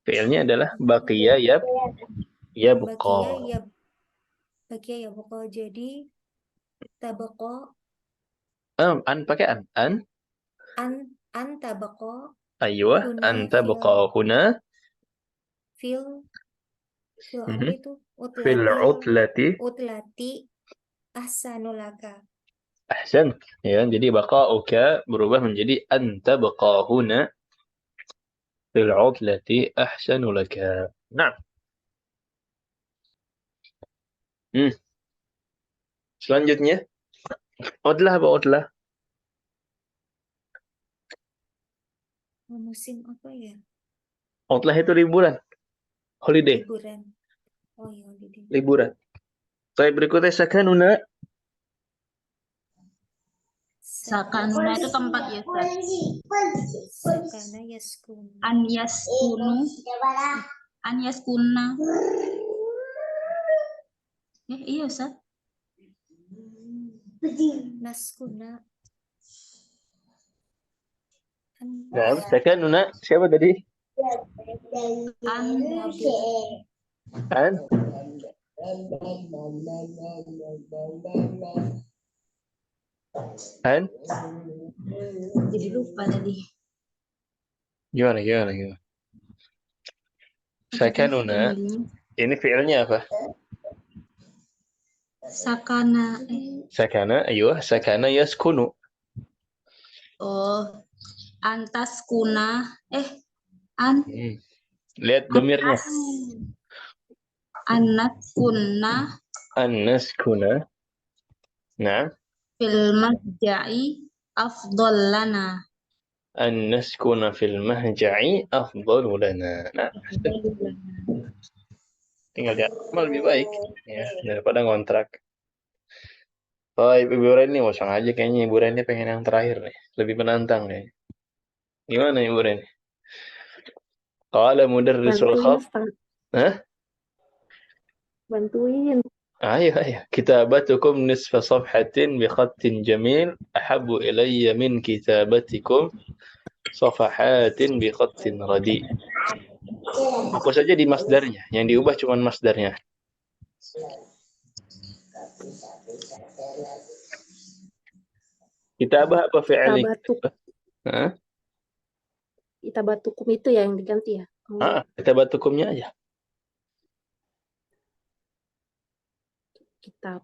Fi'ilnya adalah baqiya yabqa. Baqiya yabqa. Jadi tabaqa. An pakai an. An tabaqa. Aywa, an tabqa huna Fil apa itu? fil 'utlati ahsanu laka. ahsan. Ya, jadi baqa'uka berubah menjadi an tabqa huna fil 'utlati ahsanu laka. Nah. Selanjutnya, utlah apa utlah? Musim apa ya? Utlah itu liburan. Holiday. Liburan. Oh ya, holiday. Liburan. Saya berikutnya sakanuna. Sakanuna itu tempat ya, Ustaz. Sakana yaskun. An yaskuna. Iya, Ustaz. Naskuna. Nah, sakanuna siapa tadi? An. An? Jadi lupa tadi. Gimana? Maksudnya Sakanuna, familynya. ini fi'ilnya apa? Sakana. Sakana, ayo, sakana yaskunu. Oh, antas kuna. An Lihat domirnya. antas anak kuna An-naskuna. Nah, fil masja'i afdol lana. an-naskuna fil mahja'i afdalu lana. Nah, tinggal diamal lebih baik ya daripada ngontrak. Oh, Ibu Reni mau aja kayaknya Ibu Reni pengen yang terakhir nih, lebih menantang nih. Gimana Ibu Reni? Qala mudarrisul Bantuin khat. Ustaz. Hah? Bantuin. Ayo. Kitabatukum nisfa safhatin bi khattin jamil ahabbu ilayya min kitabatikum safahatin bi khattin radi. Fokus saja di masdarnya, yang diubah cuma masdarnya. Kitabah apa fi'il? Hah? Kitabatukum itu ya yang diganti ya. Kitabatukumnya aja. Kitab.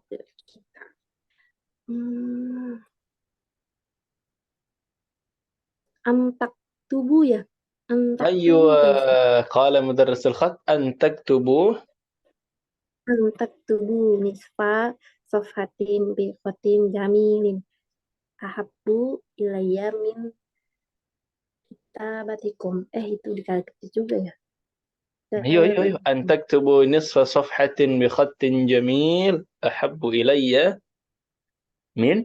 Antak tubuh ya. Antak tubuh أيوة tulis. قال مدرس الخط أن تكتبوا Antak tubuh nisfa sofhatin bi khotin jamilin. Ahabbu ilayya min kitabatikum. Itu dikali kecil juga ya. أيوة أن تكتبوا نصف صفحة بخط جميل أحب إلي من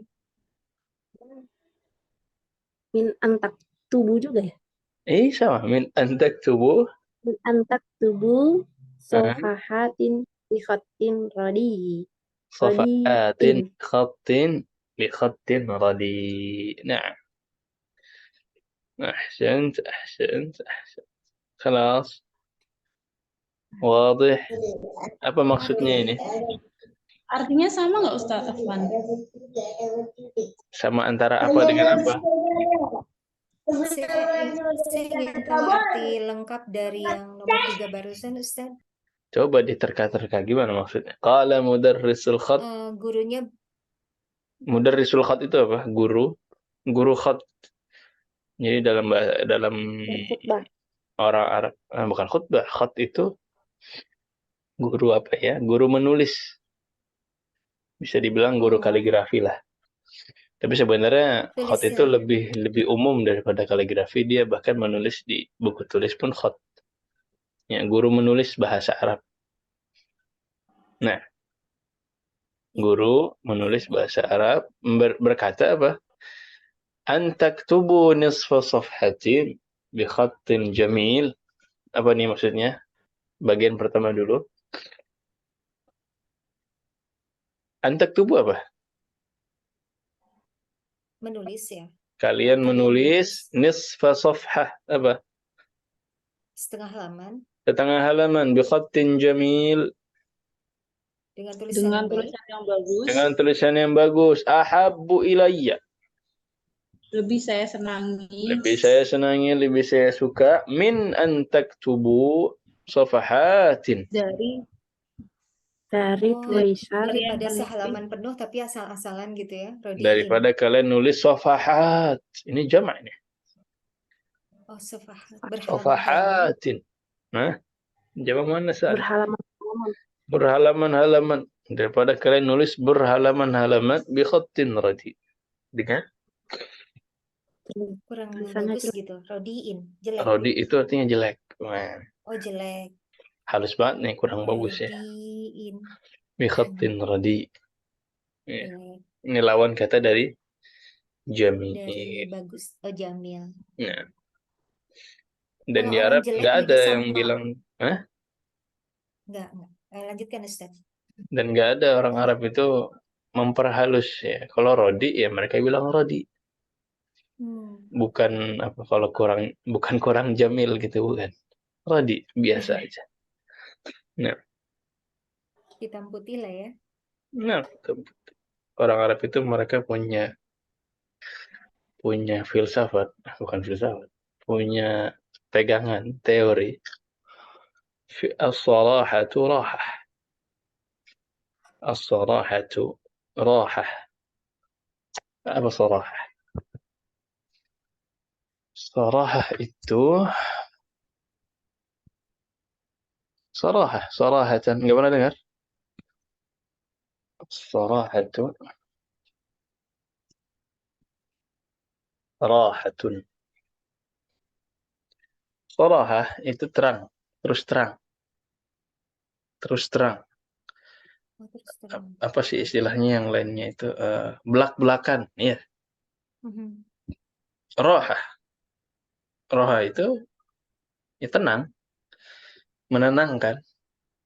antak tubuh juga ya. sama من أن تكتبوا Min antak tubuh sofahatin bi khotin rodi. صفحات بخط رديء. نعم، أحسنت. خلاص، واضح. Apa maksudnya ini? Artinya sama nggak Ustaz Afwan? Sama antara apa dengan apa? Saya ingin tahu arti lengkap dari yang nomor 3 barusan, Ustaz. Coba diterka-terka gimana maksudnya? Qala mudarrisul khat. Gurunya Mudarrisul khat itu apa? Guru khat. Jadi dalam Khutbah. orang Arab, bukan khutbah. Khat itu guru apa ya? Guru menulis. Bisa dibilang guru kaligrafi lah. Tapi sebenarnya khat itu lebih umum daripada kaligrafi. Dia bahkan menulis di buku tulis pun khat. Ya, guru menulis bahasa Arab. Nah, guru menulis bahasa Arab berkata apa? An taktubu nisfa safhatin bi khattin jamil. Apa nih maksudnya? Bagian pertama dulu. An taktubu apa? menulis ya. Kalian menulis nisfa safhah apa? Setengah halaman. Setengah halaman bi khattin jamil. Dengan tulisan yang bagus. Dengan tulisan yang bagus. Ahabbu ilayya. Lebih saya senangi. Lebih saya suka min an taktubu safahatin. Dari tulisan daripada sehalaman penuh tapi asal-asalan gitu ya, Rodiin. Daripada kalian nulis safahat. Ini jamak ini. Oh, safahat. Safahatin. Nah, jamak mana saat? berhalaman-halaman. Berhalaman-halaman. Daripada kalian nulis berhalaman-halaman bi khattin radi. Dengan kurang bagus gitu. Rodiin, jelek. Rodi itu artinya jelek. Nah, oh, jelek. halus banget nih, kurang bagus ya. Rodiin. Bi khattin radi. Ya. Ini lawan kata dari jamil. Dari bagus. Oh, jamil. Nah. Dan kalau di Arab nggak ada yang sampah. bilang, Nggak. Lanjutkan Ustaz. Dan nggak ada orang Arab itu memperhalus ya. Kalau rodi ya mereka bilang rodi. Bukan apa kalau bukan kurang jamil gitu, bukan. Rodi biasa aja. Nah. Hitam putih lah ya. Nah, orang Arab itu mereka punya filsafat, bukan filsafat. Punya pegangan, teori. As-sarahatu rahah. As-sarahatu rahah. Apa sarahah? Sarahah itu sarahah, sarahatan. Nggak pernah dengar? Sarahatu rahatun. Sarahah itu terang, terus terang, terus terang. Oh, terus terang. Apa sih istilahnya yang lainnya itu? Belak-belakan, iya. Mhm. Rahah. Rahah itu ya tenang, menenangkan.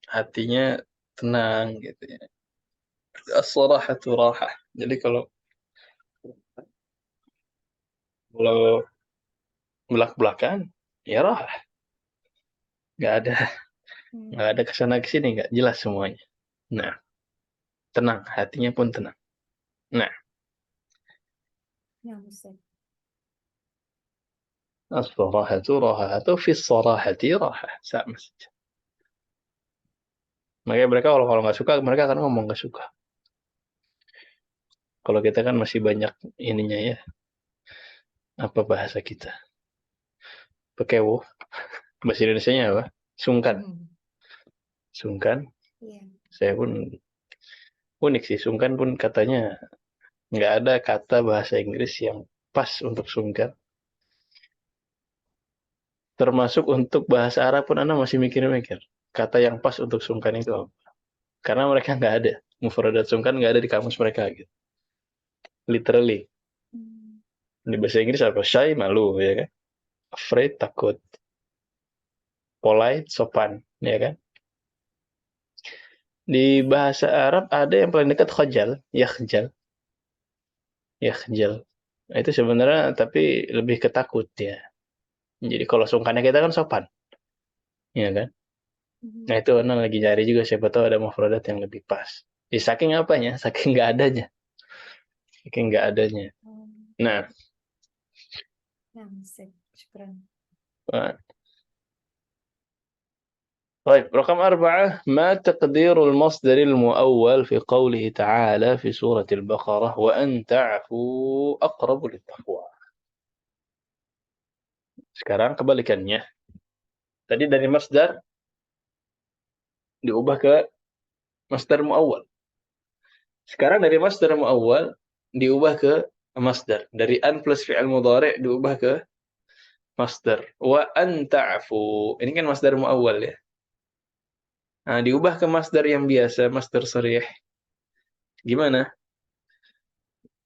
Hatinya tenang gitu ya. As-sarahatu rahah. Jadi kalau belak-belakan, ya rahah. Nggak ada nggak ada kesana kesini, nggak jelas semuanya. Nah, tenang, hatinya pun tenang. Nah, Ya, Ustaz. as-sarahatu rahah atau fi sarahati rahah, sama saja. Makanya mereka kalau nggak suka, mereka akan ngomong nggak suka. Kalau kita kan masih banyak ininya ya, apa bahasa kita? Pekewo. Bahasa Indonesianya apa? Sungkan. Mhm. Sungkan. Iya. Saya pun unik sih, sungkan pun katanya nggak ada kata bahasa Inggris yang pas untuk sungkan. Termasuk untuk bahasa Arab pun Anda masih mikir-mikir. Kata yang pas untuk sungkan itu apa? Karena mereka nggak ada. Mufradat sungkan nggak ada di kamus mereka gitu. Literally. Hmm. Di bahasa Inggris apa? Shy, malu, ya kan? Afraid, takut. Polite, sopan, ya kan? Di bahasa Arab ada yang paling dekat khajal, yakhjal. Yakhjal. Nah, itu sebenarnya tapi lebih ketakut ya. Jadi kalau sungkannya kita kan sopan, ya kan? Nah Mhm. itu Ana lagi nyari juga siapa tahu ada mufradat yang lebih pas. Saking apanya? Saking nggak adanya. Saking nggak adanya. Oh, Nah, ya, Ustaz. Syukran. طيب رقم 4 ما تقدير المصدر المؤول في قوله تعالى في سورة البقرة وأن تعفوا أقرب للتقوى. Sekarang kebalikannya. Tadi dari masdar diubah ke masdar muawwal. Sekarang dari masdar muawwal diubah ke masdar. Dari an plus fi'il mudhari' diubah ke masdar. Wa an ta'fu. Ini kan masdar muawwal ya. Nah, diubah ke masdar yang biasa, masdar sharih. Gimana?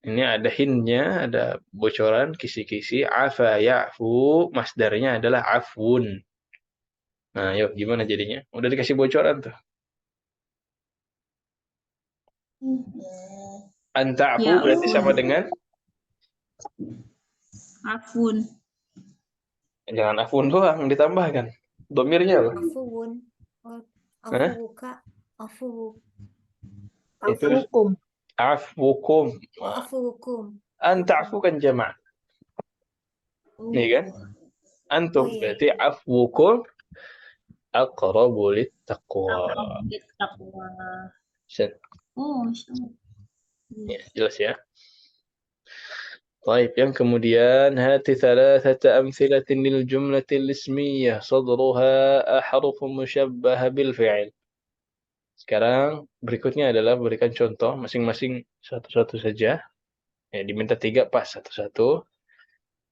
Ini ada hintnya, ada bocoran, kisi-kisi. Afa ya'fu, masdarnya adalah afun. Nah, yuk gimana jadinya? Udah dikasih bocoran tuh. An ta'fu berarti sama dengan Afun. jangan afun doang, ditambahkan. Domirnya apa? Afuwun. Oh, Hah? afuwuka. Afuwuk. Itu Afukum. afwukum. Oh, afuwukum. An ta'fu kan jama'. Nih kan? Oh Antum iya. berarti afwukum aqrabu littaqwa. Taqwa. Set. Oh, sama. Ya, jelas ya. طيب yang kemudian هات ثلاثة أمثلة للجملة الاسمية صدرها أحرف مشبهة بالفعل. Sekarang berikutnya adalah berikan contoh masing-masing satu-satu saja. Ya, diminta 3 pas satu-satu.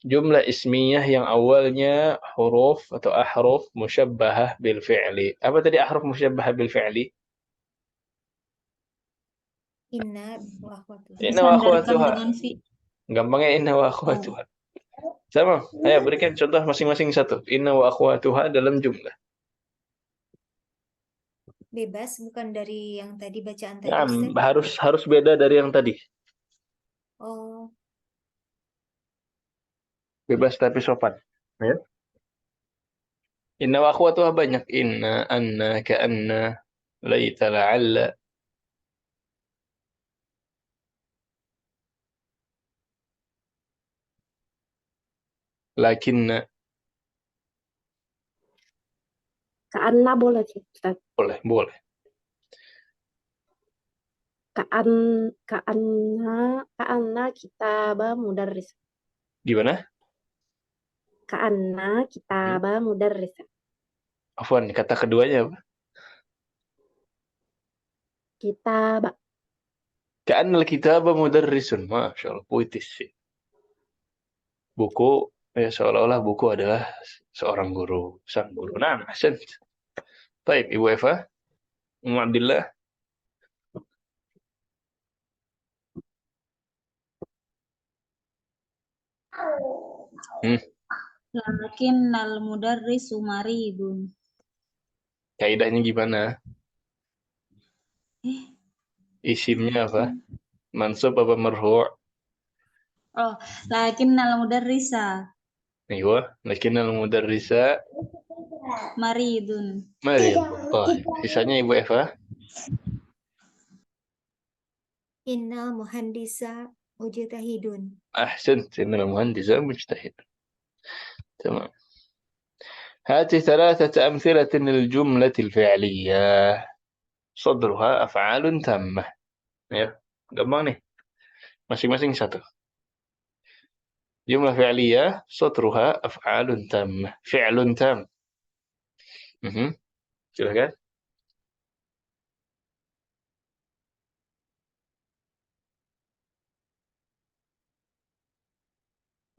Jumlah ismiyah yang awalnya huruf atau ahruf musyabbahah bil fi'li. Apa tadi ahruf musyabbahah bil fi'li? Inna wa akhwatuha. Inna wa Disandarkan akhwatuha. dengan fi. Gampangnya inna wa akhwatuha. Sama. Ayo berikan contoh masing-masing satu. Inna wa akhwatuha dalam jumlah. Bebas bukan dari yang tadi bacaan tadi, Nah, Ustaz. harus beda dari yang tadi. Oh, Bebas tapi sopan. Ya. Inna wa akhwatuha banyak. Inna, anna, ka'anna, laita, la'alla. Lakinna. Ka'anna boleh sih, Ustaz. Boleh, boleh. Ka'anna kitaba mudarris. Gimana? Ka'anna kitaba mudarris. Afwan, kata keduanya apa? Kitaba. Ka'annal kitaba mudarrisun. Masya Allah, puitis sih. Buku, ya seolah-olah buku adalah seorang guru, sang guru. Nah, ahsan. Baik, Ibu Eva, Ummu Abdillah. Lakinnal mudarrisu maridun. Kaidahnya gimana? Isimnya apa? Mansub apa marfu'? Oh, lakinnal mudarrisa Aywa, lakinnal mudarrisa maridun. marid. Baik. Sisanya Ibu Eva. Innal muhandisa mujtahidun. أحسنت إن المهندس مجتهد. تمام. هذه ثلاثة أمثلة للجملة الفعلية صدرها أفعال تامة. Ya, gampang nih. Masing-masing satu. جملة فعلية صدرها أفعال تامة. فعل تام. Silakan.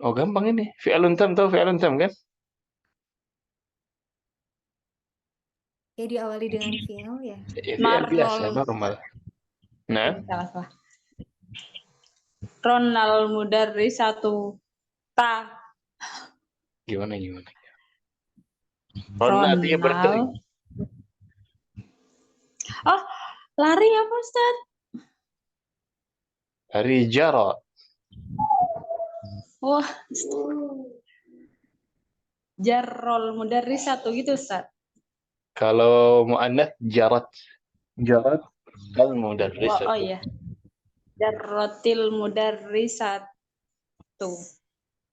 Oh, gampang ini. Fi'lun tam, tahu fi'lun tam kan? Ya diawali dengan fi'il ya. Ya, fi'il biasa, normal. Nah, Salah. Ronal mudarrisatu ta. gimana? Ronna artinya berlari. Oh, lari apa Ustaz? Hari jara. Wah. Jarrol mudarrisatu gitu Ustaz. Kalau mu'annath jarat. Jarat al-mudarrisatu. Oh iya. Jarrotil mudarrisatu.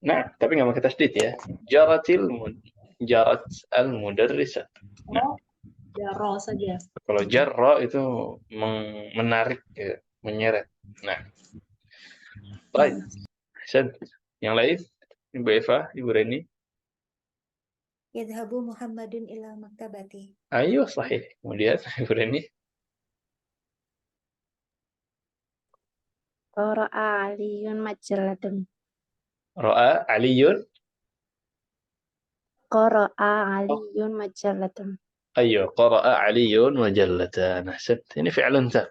Nah, tapi nggak pakai tasdid ya. Jarat al-mudarrisatu. Nah, Jarro saja. kalau jarra itu menarik, ya, menyeret. Nah, baik. Yang lain, Ibu Eva, Ibu Reni. Yadhabu Muhammadun ila maktabati. Ayo, sahih. Kemudian, Ibu Reni. Qara'a Aliyun majallatun. Ra'a Aliyun. Qara'a Aliyun majallatun. Ayo, qara'a Aliyun majallatan. Ahsan. Ini fi'lun tam.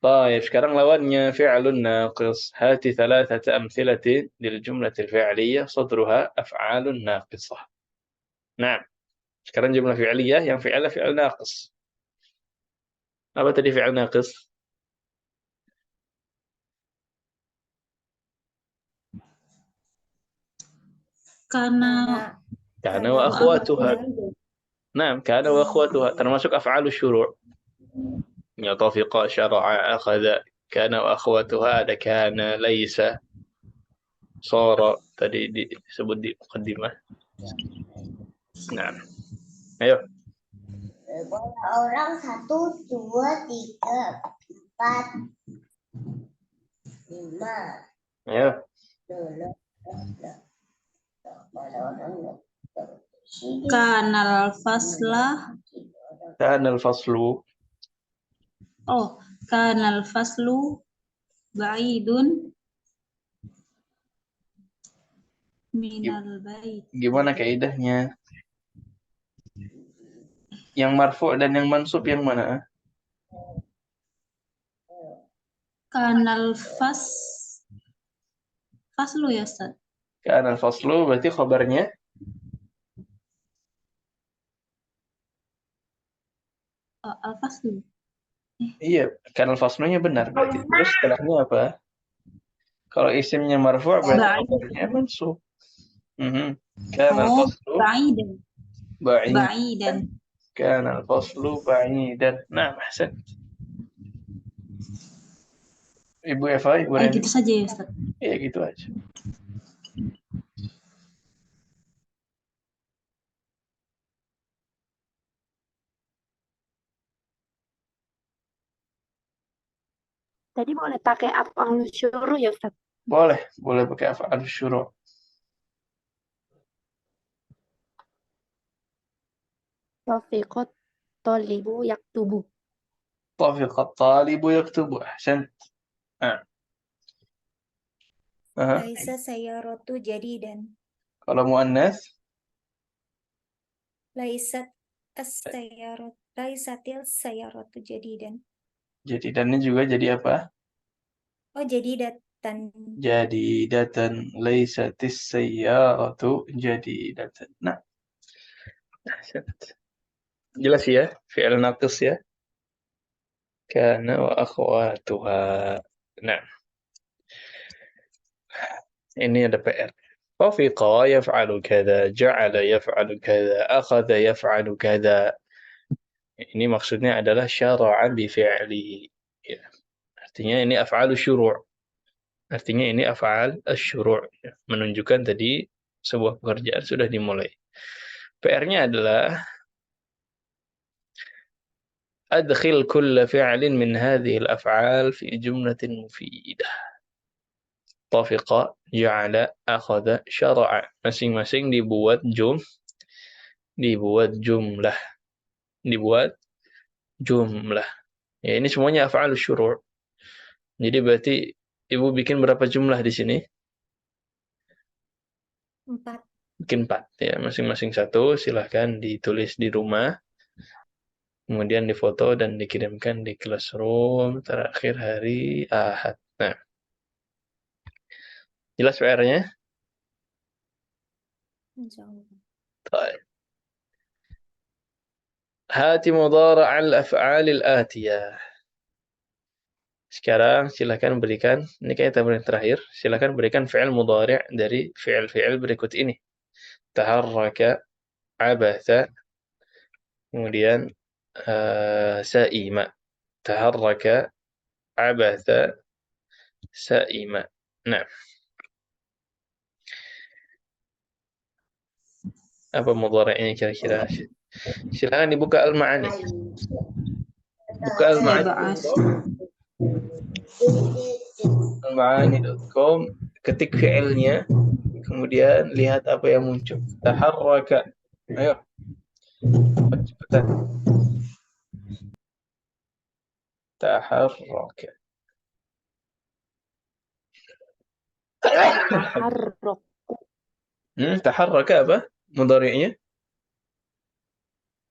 طيب sekarang lawannya fi'lun naqis. هات ثلاثة أمثلة للجملة الفعلية صدرها أفعال ناقصة. Nah, sekarang jumlah fi'liyah yang fi'alnya fi'al naqis. Apa tadi fi'al naqis? Kana wa akhwatuha. Nah, kana wa akhwatuha termasuk af'alus syuru'. Ya tafiqa, syara'a, akhadha. Kana wa akhwatuha ada kana, laisa, sara tadi disebut di muqaddimah. Nah, ayo. Orang 1, 2, 3, 4, 5. Ayo. Kanal faslah. Kanal faslu. Oh, kanal faslu ba'idun minal bait. Gimana kaidahnya? Yang marfu' dan yang mansub yang mana? Kanal faslu ya Ustaz. Kanal faslu berarti khabarnya Al-faslu. iya, kanal faslunya benar berarti. Terus setelahnya apa? Kalau isimnya marfu' berarti khabarnya mansub. Kanal faslu Ba'idan. Kanal faslu ba'idan. Nah, ahsan. Ibu Eva, Ibu Reni. Gitu saja ya Ustaz. Iya, gitu aja. Tadi boleh pakai af'al syuru ya Ustaz? Boleh pakai af'al syuru'. Tafiqat tolibu yaktubu. Tafiqat talibu yaktubu. Ahsan. Nah. Aha. Laisa sayyaratu jadidan. Kalau muannas, Laisatil sayyaratu jadidan. jadidannya juga jadi apa? Oh, jadidatan. Jadidatan, laisatis sayyaratu jadidatan. Nah, ahsan. Jelas ya, fi'il naqis ya. Kana wa akhwatuha. Nah, ini ada PR. Tafiqa yaf'alu kadza, ja'ala yaf'alu kadza, akhadha yaf'alu kadza. Ini maksudnya adalah syara'a bi fi'li. Ya. Artinya ini af'alu syuru'. Artinya ini af'al asy-syuru'. Ya. Menunjukkan tadi sebuah pekerjaan sudah dimulai. PR-nya adalah adkhil kulla fi'lin min hadhihi al-af'al fi jumlatin mufidah. Tafiqa, ja'ala, akhadha, syara'a. Masing-masing dibuat jumlah. Dibuat jumlah. Ya, ini semuanya af'al syuru'. Jadi berarti Ibu bikin berapa jumlah di sini? 4. Bikin 4 ya, masing-masing satu. Silahkan ditulis di rumah. Kemudian difoto dan dikirimkan di classroom terakhir hari Ahad. Nah, jelas PR-nya? Insyaallah. طيب. هات مضارع الأفعال الآتية. Sekarang silakan berikan, ini kayak tamrin terakhir, silakan berikan fi'il mudhari' dari fi'il-fi'il berikut ini. Taharraka, abatha, kemudian sa'ima. Taharraka, abatha, sa'ima. Nah, apa mudhari'nya kira-kira? Silakan dibuka al-ma'ani. Buka al-ma'ani. Al-ma'ani.com, ketik fi'ilnya, kemudian lihat apa yang muncul. Taharraka. Ayo. Cepetan. Taharraka. Taharruk. Taharraka apa? Mudhari'nya?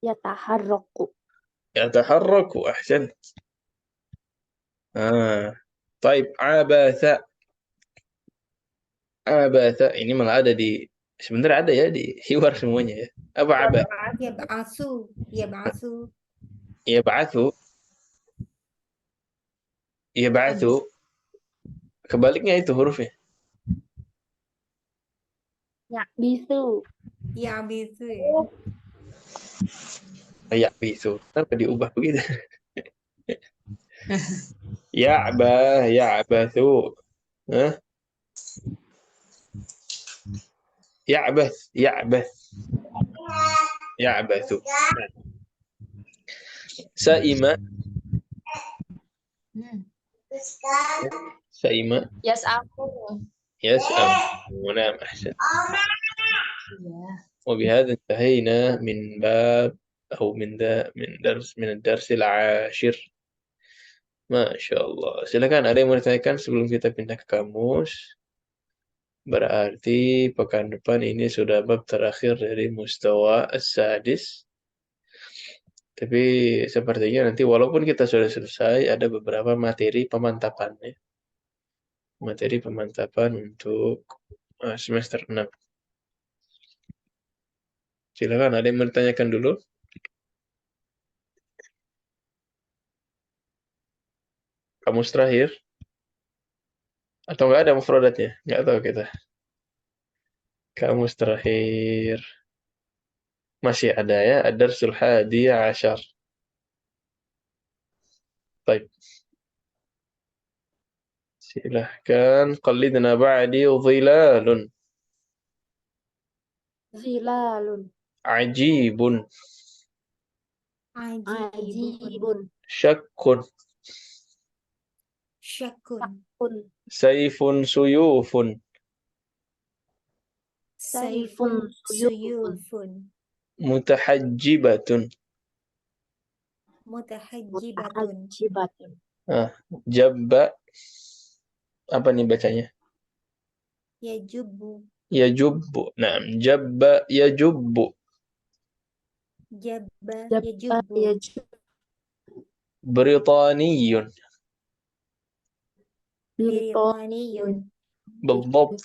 Yataharraku. Yataharraku. Ahsan. Baik, abatha. Abatha ini malah ada di, sebenarnya ada ya di hiwar semuanya ya. Apa abat? Yab'asu. Yab'athu. Yab'athu. Kebaliknya itu hurufnya. Yakbisu. Ya'bisu. Ya'bisu. Kenapa diubah begitu? Ya'bah, ya'bathu. Hah? Ya'bath, ya'bath. Ya'bathu. Sa'ima. Sa'ima. Yas'afu. يسأل. نعم أحسن. وبهذا انتهينا من باب أو من الدرس العاشر. Masya Allah. Silakan, ada yang mau ditanyakan sebelum kita pindah ke kamus? Berarti pekan depan ini sudah bab terakhir dari mustawa as-sadis. Tapi sepertinya nanti walaupun kita sudah selesai, ada beberapa materi pemantapan ya. Materi pemantapan untuk semester 6. Silakan, ada yang mau ditanyakan dulu? Kamus terakhir? Atau nggak ada mufradatnya? Nggak tahu kita. Kamus terakhir. Masih ada ya, ad-darsul hadi asyar. Baik. Silahkan, qallidna ba'di dhilalun. Zilalun. Ajibun. Ajibun. Ajibun. Syakkun. syakun, Kun. Saifun suyufun. saifun Saifun suyufun. suyufun, Mutahajjibatun. mutahajjibatun, Mutahajjibatun. Jabba. Apa nih bacanya? yajubbu, Yajubbu. Nah, jabba yajubbu. jabba Jabba yajubbu, yajub. Britaniyun. biritaniyun, بالضبط.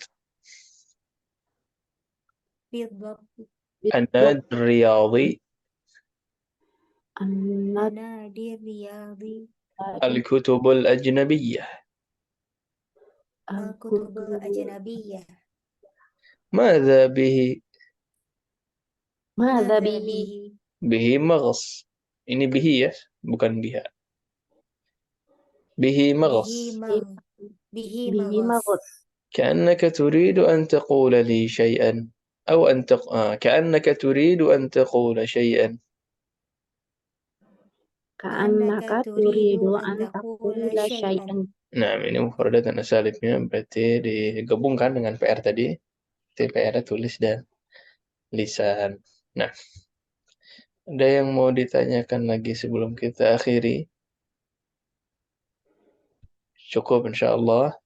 bidab, النادي الرياضي. nadi riyadi, الكتب الأجنبية. al-kutubul ajnabiyah, ماذا به؟ Mada madza bihi. به مغص. Ini bihi ya, bukan biha. به مغص. bihi Bihi maghas, maghus. كأنك تريد أن تقول لي شيئا أو كأنك تريد أن تقول شيئا. Ka'annaka turidu an taqula syai'an. Nah, ini mufradat dan asalibnya berarti digabungkan dengan PR tadi. PR tulis dan lisan. Nah, ada yang mau ditanyakan lagi sebelum kita akhiri? Cukup insyaallah.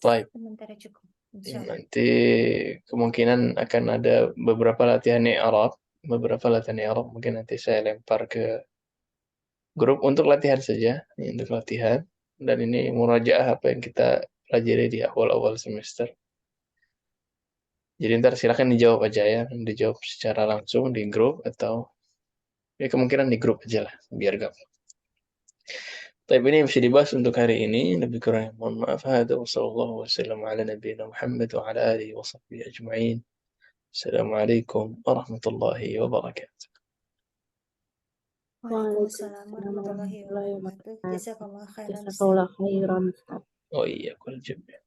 Baik. sementara cukup, insyaallah. Nanti kemungkinan akan ada beberapa latihan i'rab, mungkin nanti saya lempar ke grup untuk latihan saja, ini untuk latihan. Dan ini murajaah apa yang kita pelajari di awal-awal semester. Jadi ntar silakan dijawab aja ya, dijawab secara langsung di grup atau ya kemungkinan di grup aja lah, biar gampang. Tapi ini yang bisa dibahas untuk hari ini, lebih kurang mohon maaf. Hada wa sallallahu wasallam ala nabiyina Muhammad wa ala alihi wa sahbihi ajma'in. Assalamualaikum warahmatullahi wabarakatuh. Waalaikumsalam warahmatullahi wabarakatuh. Jazakallah khairan. Jazakallah khairan. Oh iya, kul jami'an.